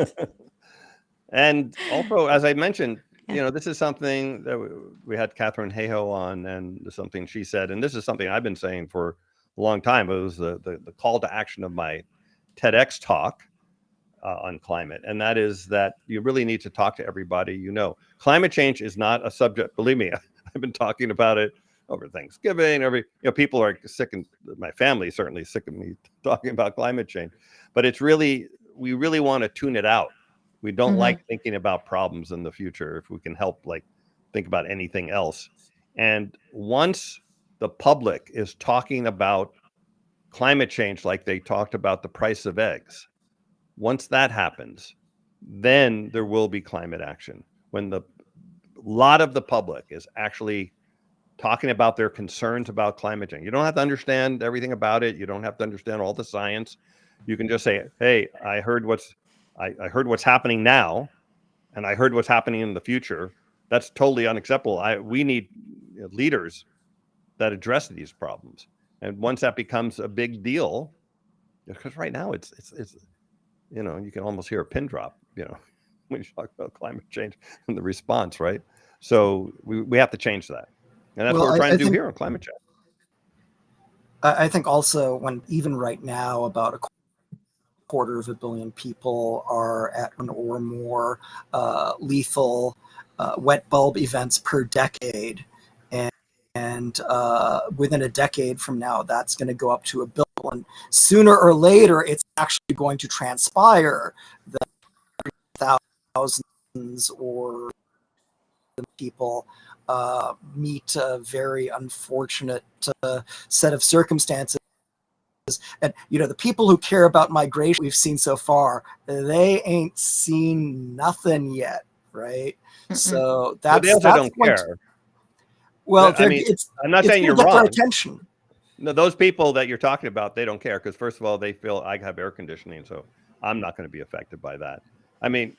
And also, as I mentioned, this is something that we had Catherine Hayhoe on, and something she said, and this is something I've been saying for a long time. It was the call to action of my TEDx talk on climate, and that is that you really need to talk to everybody. Climate change is not a subject. Believe me, I've been talking about it over Thanksgiving. People are sick, and my family is certainly sick of me talking about climate change. But we really want to tune it out. We don't like thinking about problems in the future. If we can help, think about anything else. And once the public is talking about climate change like they talked about the price of eggs, once that happens, then there will be climate action. When a lot of the public is actually talking about their concerns about climate change. You don't have to understand everything about it. You don't have to understand all the science. You can just say, "Hey, I heard what's happening now, and I heard what's happening in the future. That's totally unacceptable. We need leaders that address these problems." And once that becomes a big deal, because right now it's you can almost hear a pin drop, when you talk about climate change and the response, right? So we have to change that. And that's what we're trying to do here on Climate Chat. I think also when even right now about a quarter of a billion people are at one or more lethal wet bulb events per decade. And and within a decade from now, that's going to go up to 1 billion. And sooner or later, it's actually going to transpire that thousands or people meet a very unfortunate set of circumstances. And the people who care about migration we've seen so far, they ain't seen nothing yet, right? So But they also don't care. Well, I mean, I'm not saying you're wrong. Their wrong. attention. No, those people that you're talking about, they don't care because, first of all, they feel I have air conditioning, so I'm not going to be affected by that. I mean,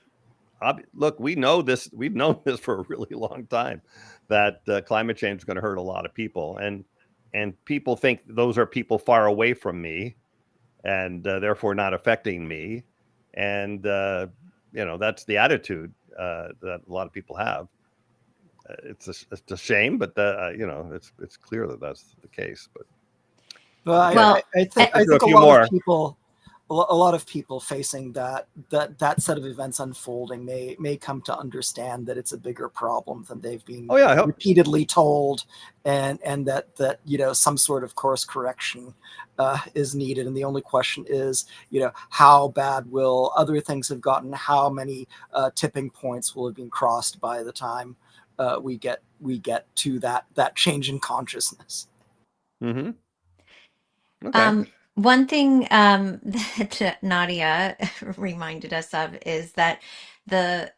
look, we know this. We've known this for a really long time, that climate change is going to hurt a lot of people, and people think those are people far away from me, and therefore not affecting me, and that's the attitude that a lot of people have. It's a shame, but it's clear that that's the case. But well, I think a lot of people facing that set of events unfolding may come to understand that it's a bigger problem than they've been repeatedly told, and that some sort of course correction is needed. And the only question is, how bad will other things have gotten? How many tipping points will have been crossed by the time we get to that change in consciousness? Mm-hmm. Okay. One thing that Nadia reminded us of is that and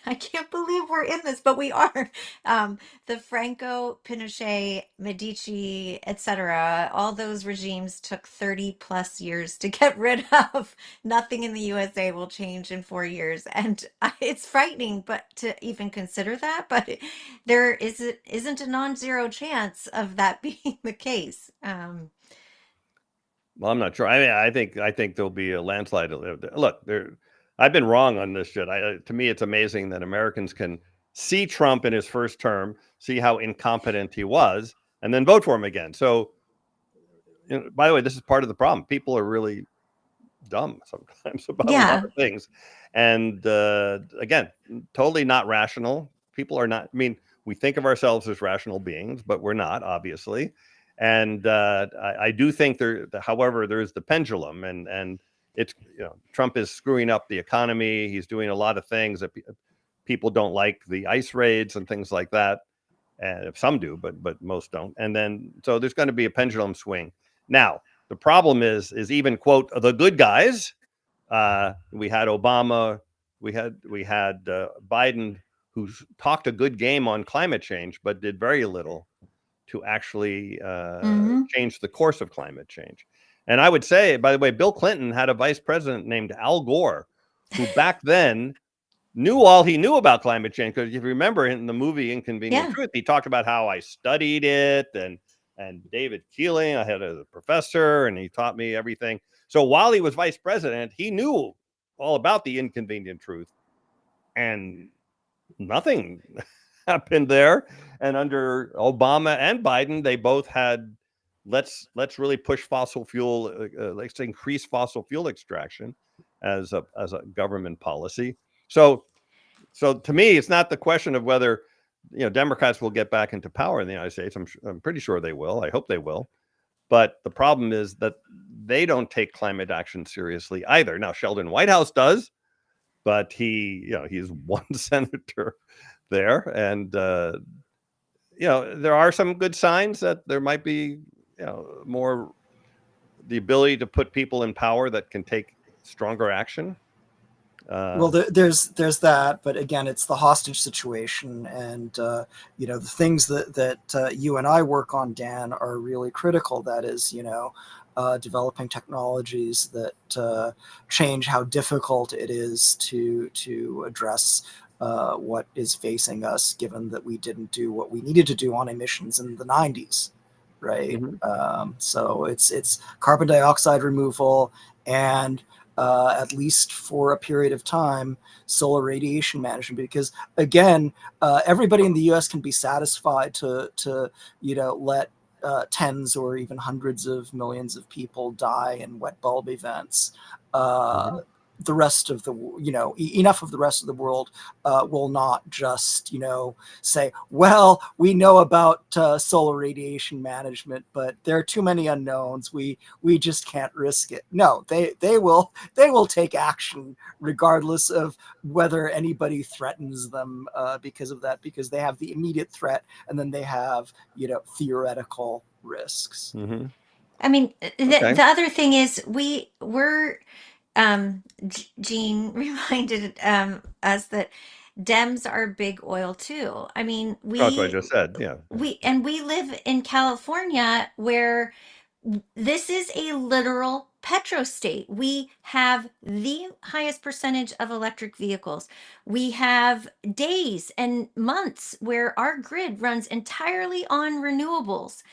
I can't believe we're in this, but we are. The Franco, Pinochet, Medici, etc. All those regimes took 30 plus years to get rid of. Nothing in the USA will change in 4 years, and it's frightening, but to even consider that. But there isn't a non-zero chance of that being the case. Well, I'm not sure. I mean, I think there'll be a landslide. Look, I've been wrong on this shit. To me, it's amazing that Americans can see Trump in his first term, see how incompetent he was, and then vote for him again. So, by the way, this is part of the problem. People are really dumb sometimes about a lot of things, and again, totally not rational. People are not. I mean, we think of ourselves as rational beings, but we're not, obviously. And I do think however, there's the pendulum, and it's Trump is screwing up the economy. He's doing a lot of things that people don't like, the ICE raids and things like that. And some do, but most don't. And then so there's going to be a pendulum swing. Now the problem is even quote the good guys. We had Obama, we had Biden, who talked a good game on climate change, but did very little to actually change the course of climate change. And I would say, by the way, Bill Clinton had a vice president named Al Gore, who back then knew all he knew about climate change. Because if you remember in the movie Inconvenient Truth, he talked about how I studied it, and David Keeling, I had a professor, and he taught me everything. So while he was vice president, he knew all about the Inconvenient Truth, and nothing happened there. And under Obama and Biden, they both had let's really push fossil fuel, let's increase fossil fuel extraction as a government policy. So to me, it's not the question of whether Democrats will get back into power in the United States. I'm pretty sure they will. I hope they will. But the problem is that they don't take climate action seriously either. Now, Sheldon Whitehouse does, but he's one senator there, and there are some good signs that there might be more the ability to put people in power that can take stronger action. Well, there's that, but again, it's the hostage situation, and the things that you and I work on, Dan, are really critical. That is, developing technologies that change how difficult it is to address what is facing us, given that we didn't do what we needed to do on emissions in the 90s, right? Mm-hmm. So it's carbon dioxide removal and at least for a period of time, solar radiation management. Because again, everybody in the U.S. can be satisfied to let tens or even hundreds of millions of people die in wet bulb events. the rest of the, enough of the rest of the world will not just, say, well, we know about solar radiation management, but there are too many unknowns. We just can't risk it. No, they will take action regardless of whether anybody threatens them because of that, because they have the immediate threat, and then they have, theoretical risks. Mm-hmm. I mean, Okay. the other thing is we're Gene reminded us that Dems are big oil too. I mean, That's what I just said. Yeah. we live in California, where this is a literal petrostate. We have the highest percentage of electric vehicles. We have days and months where our grid runs entirely on renewables.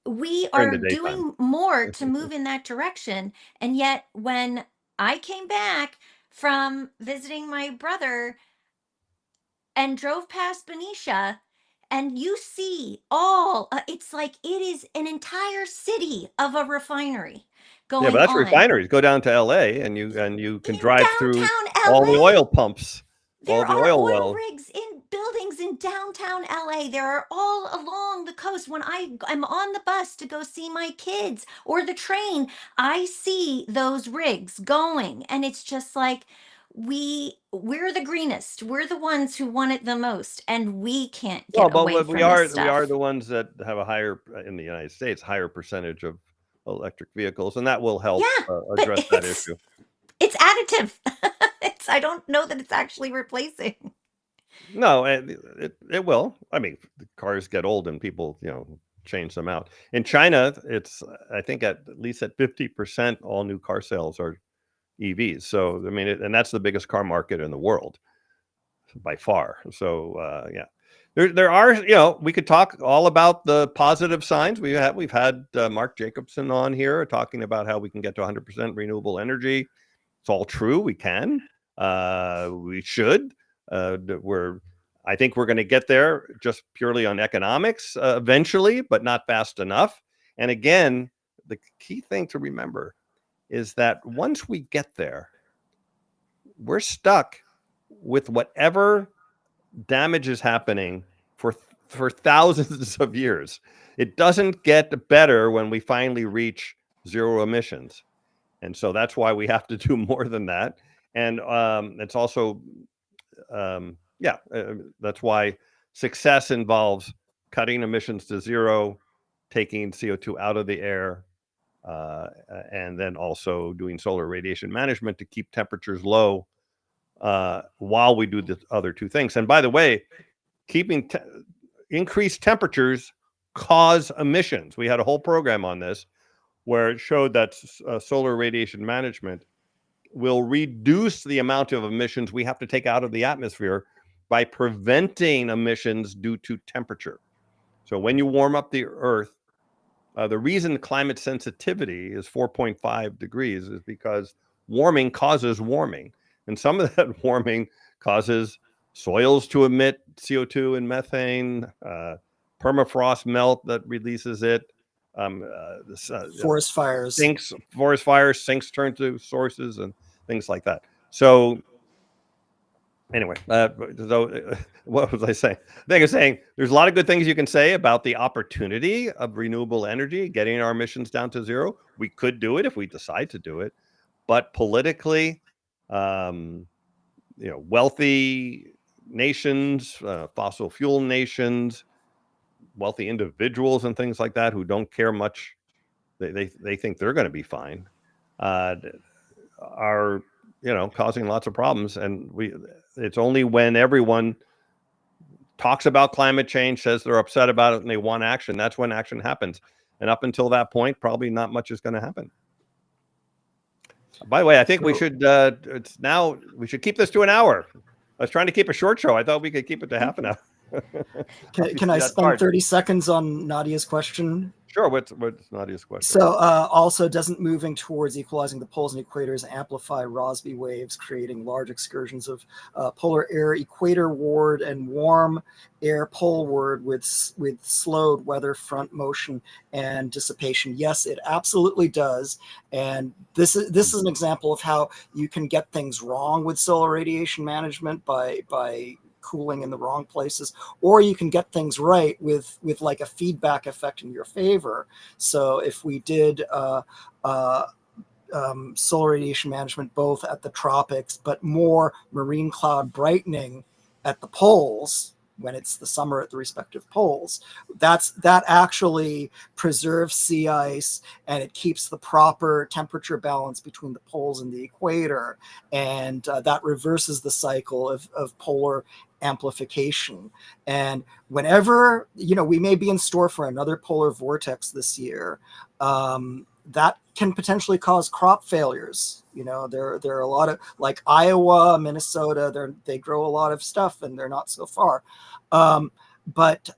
We During are the daytime. doing more to move in that direction. And yet, when I came back from visiting my brother and drove past Benicia, and you see it's like it is an entire city of a refinery Yeah, going but that's on refineries. Go down to LA and you can in drive through downtown all the LA. oil pumps, all There the are oil oil wells. rigs in buildings in downtown LA. There are all along the coast. When I'm on the bus to go see my kids or the train, I see those rigs going, and it's just like we're the greenest. We're the ones who want it the most, and we can't Well, get away but we from this are stuff. the ones that have a higher, in the United States, higher percentage of electric vehicles, and that will help Yeah, but address that issue. it's additive. I don't know that it's actually replacing. No, it will. I mean, the cars get old and people, change them out. In China, it's, I think, at least at 50%, all new car sales are EVs. So, I mean, and that's the biggest car market in the world by far. So, yeah, there are, we could talk all about the positive signs. We've had Mark Jacobson on here talking about how we can get to 100% renewable energy. It's all true. We can. We should. I think we're going to get there just purely on economics eventually, but not fast enough. And again, the key thing to remember is that once we get there, we're stuck with whatever damage is happening for thousands of years. It doesn't get better when we finally reach zero emissions. And so that's why we have to do more than that. And it's also, that's why success involves cutting emissions to zero, taking CO2 out of the air, and then also doing solar radiation management to keep temperatures low while we do the other two things. And by the way, keeping increased temperatures cause emissions. We had a whole program on this where it showed that solar radiation management will reduce the amount of emissions we have to take out of the atmosphere by preventing emissions due to temperature. So when you warm up the Earth, the reason climate sensitivity is 4.5 degrees is because warming causes warming. And some of that warming causes soils to emit CO2 and methane, permafrost melt that releases it, Forest fires. Forest fires, sinks turn to sources and things like that. So anyway, what was I saying? I think I'm saying there's a lot of good things you can say about the opportunity of renewable energy, getting our emissions down to zero. We could do it if we decide to do it. But politically, wealthy nations, fossil fuel nations, wealthy individuals and things like that who don't care much, they think they're going to be fine, are causing lots of problems. And it's only when everyone talks about climate change, says they're upset about it, and they want action, that's when action happens. And up until that point, probably not much is going to happen. By the way, I think we should keep this to an hour. I was trying to keep a short show. I thought we could keep it to half an hour. Can I spend 30 seconds on Nadia's question? Sure. What's Nadia's question? So also, doesn't moving towards equalizing the poles and equators amplify Rossby waves, creating large excursions of polar air equatorward and warm air poleward with slowed weather front motion and dissipation? Yes, it absolutely does. And this is an example of how you can get things wrong with solar radiation management by cooling in the wrong places, or you can get things right with like a feedback effect in your favor. So if we did solar radiation management both at the tropics, but more marine cloud brightening at the poles when it's the summer at the respective poles, that actually preserves sea ice, and it keeps the proper temperature balance between the poles and the equator, and that reverses the cycle of polar amplification. And whenever, we may be in store for another polar vortex this year, that can potentially cause crop failures. There are a lot of, like Iowa, Minnesota, they grow a lot of stuff and they're not so far. But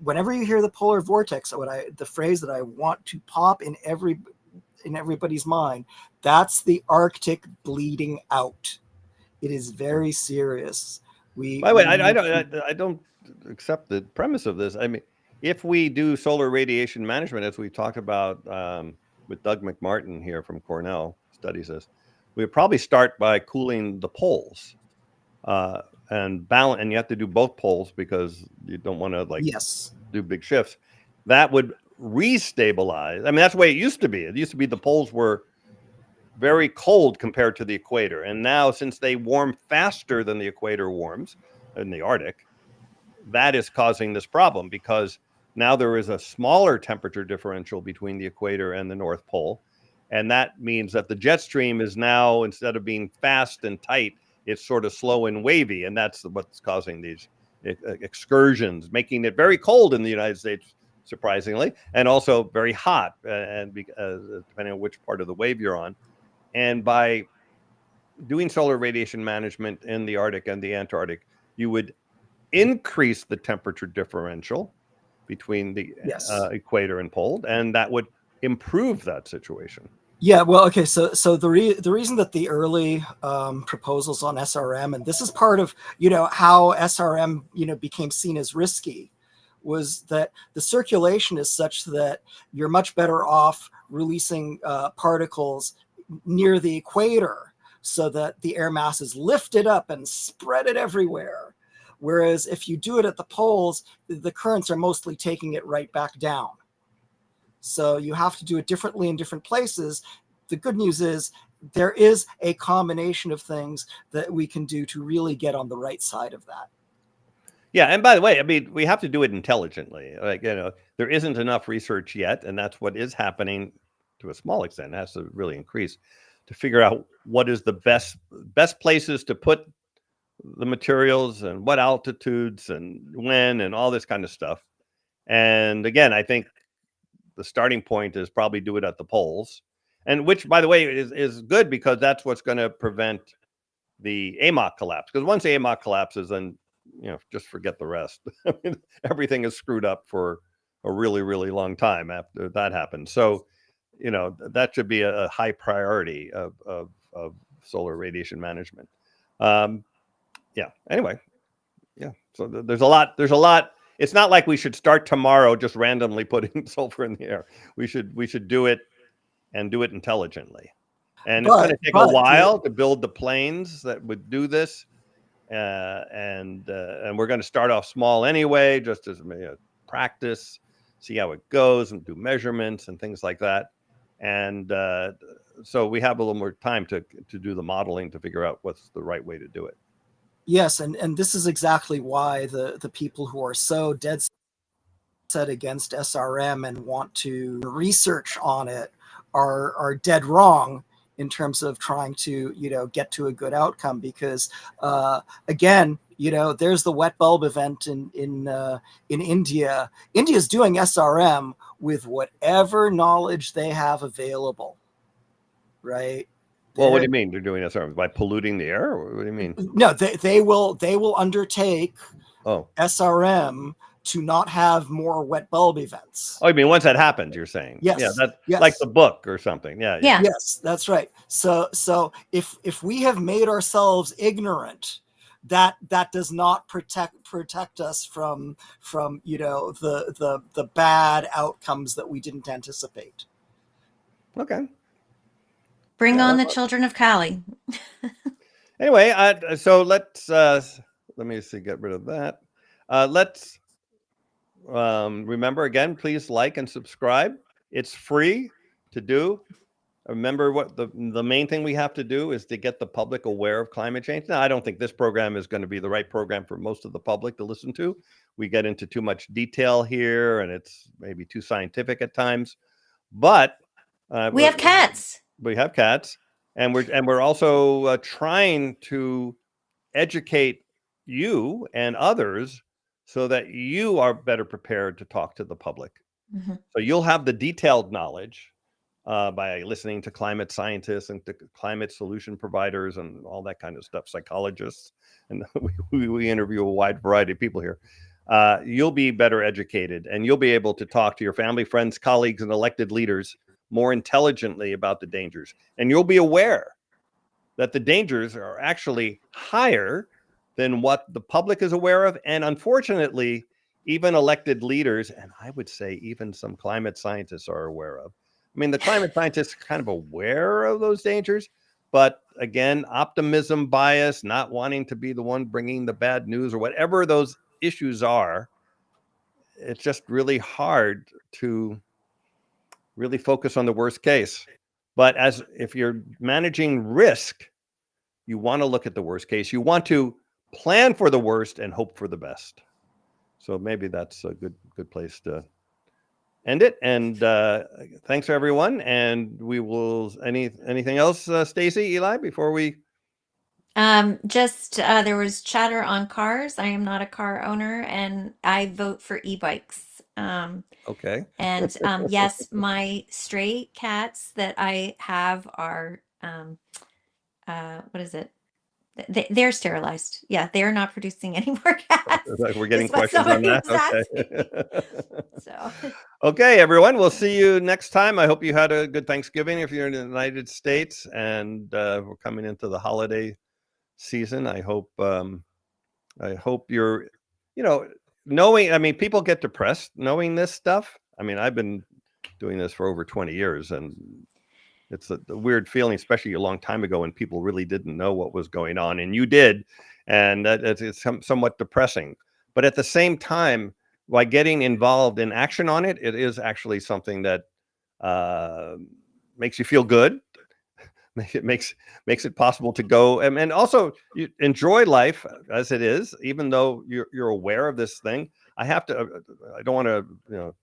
whenever you hear the polar vortex, the phrase that I want to pop in everybody's mind, that's the Arctic bleeding out. It is very serious. By the way, I don't accept the premise of this. I mean, if we do solar radiation management, as we talked about with Doug McMartin here from Cornell, studies this, we would probably start by cooling the poles and balance. And you have to do both poles because you don't want to do big shifts. That would restabilize. I mean, that's the way it used to be. It used to be the poles were very cold compared to the equator. And now, since they warm faster than the equator warms in the Arctic, that is causing this problem, because now there is a smaller temperature differential between the equator and the North Pole. And that means that the jet stream is now, instead of being fast and tight, it's sort of slow and wavy. And that's what's causing these excursions, making it very cold in the United States, surprisingly, and also very hot, and depending on which part of the wave you're on. And by doing solar radiation management in the Arctic and the Antarctic, you would increase the temperature differential between the equator and pole, and that would improve that situation. Yeah, well, okay, so the reason that the early proposals on SRM, and this is part of how SRM became seen as risky, was that the circulation is such that you're much better off releasing particles near the equator so that the air mass is lifted up and spread it everywhere. Whereas if you do it at the poles, the currents are mostly taking it right back down. So you have to do it differently in different places. The good news is there is a combination of things that we can do to really get on the right side of that. Yeah, and by the way, I mean, we have to do it intelligently. There isn't enough research yet, and that's what is happening to a small extent. It has to really increase to figure out what is the best places to put the materials and what altitudes and when and all this kind of stuff. And again, I think the starting point is probably do it at the poles, and which, by the way, is good, because that's what's going to prevent the AMOC collapse. Because once AMOC collapses, then just forget the rest. I mean, everything is screwed up for a really, really long time after that happens. So, that should be a high priority of solar radiation management. Anyway, so there's a lot. It's not like we should start tomorrow just randomly putting sulfur in the air. We should do it, and do it intelligently. And it's going to take a while to build the planes that would do this. And we're going to start off small anyway, just as practice, see how it goes, and do measurements and things like that. And so we have a little more time to do the modeling to figure out what's the right way to do it. Yes, and this is exactly why the people who are so dead set against SRM and want to research on it are dead wrong in terms of trying to get to a good outcome, because again, there's the wet bulb event in India. India's doing SRM with whatever knowledge they have available, right? Well, what do you mean they're doing SRM? By polluting the air? What do you mean? No, they will undertake SRM to not have more wet bulb events. Oh, you mean once that happens, you're saying? Yes. Yeah, that's yes. like the book or something. Yeah. Yes, that's right. So if we have made ourselves ignorant, that does not protect us from the bad outcomes that we didn't anticipate. Okay. Bring on the children of Cali. Anyway, so let's let me see, get rid of that. Let's remember again, please like and subscribe. It's free to do. Remember what the main thing we have to do is to get the public aware of climate change. Now, I don't think this program is going to be the right program for most of the public to listen to. We get into too much detail here, and it's maybe too scientific at times. But we have cats. We have cats, and we're also trying to educate you and others so that you are better prepared to talk to the public. Mm-hmm. So you'll have the detailed knowledge by listening to climate scientists and to climate solution providers and all that kind of stuff, psychologists, and we interview a wide variety of people here. You'll be better educated, and you'll be able to talk to your family, friends, colleagues, and elected leaders more intelligently about the dangers. And you'll be aware that the dangers are actually higher than what the public is aware of. And unfortunately, even elected leaders, and I would say even some climate scientists, are aware of. I mean, the climate scientists are kind of aware of those dangers, but again, optimism bias, not wanting to be the one bringing the bad news or whatever those issues are, it's just really hard to really focus on the worst case. But if you're managing risk, you want to look at the worst case. You want to plan for the worst and hope for the best. So maybe that's a good place to end it. And thanks everyone. And we will anything else, Stacy, Eli, before we? Just there was chatter on cars. I am not a car owner, and I vote for e-bikes. Okay. And yes, my stray cats that I have are what is it? They're sterilized. Yeah, they are not producing any more cats. We're getting is what questions on somebody that. was Okay. asking. So Okay, everyone. We'll see you next time. I hope you had a good Thanksgiving if you're in the United States, and we're coming into the holiday season. I hope you're, knowing. I mean, people get depressed knowing this stuff. I mean, I've been doing this for over 20 years, and it's a weird feeling, especially a long time ago when people really didn't know what was going on, and you did, and it's somewhat depressing. But at the same time, by getting involved in action on it, it is actually something that makes you feel good. It makes it possible to go and also you enjoy life as it is, even though you're aware of this thing. I don't want to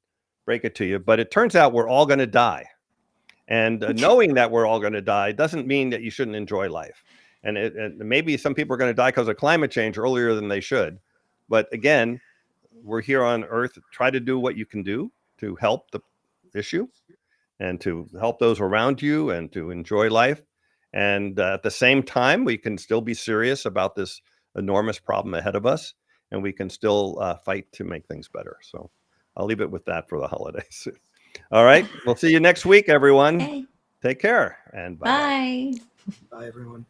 break it to you, but it turns out we're all going to die. And knowing that we're all going to die doesn't mean that you shouldn't enjoy life. And maybe some people are going to die because of climate change earlier than they should. But again, we're here on Earth. Try to do what you can do to help the issue and to help those around you and to enjoy life. And at the same time, we can still be serious about this enormous problem ahead of us. And we can still fight to make things better. So I'll leave it with that for the holidays. All right. We'll see you next week, everyone. okay. Take care and bye-bye. Bye. Bye, everyone.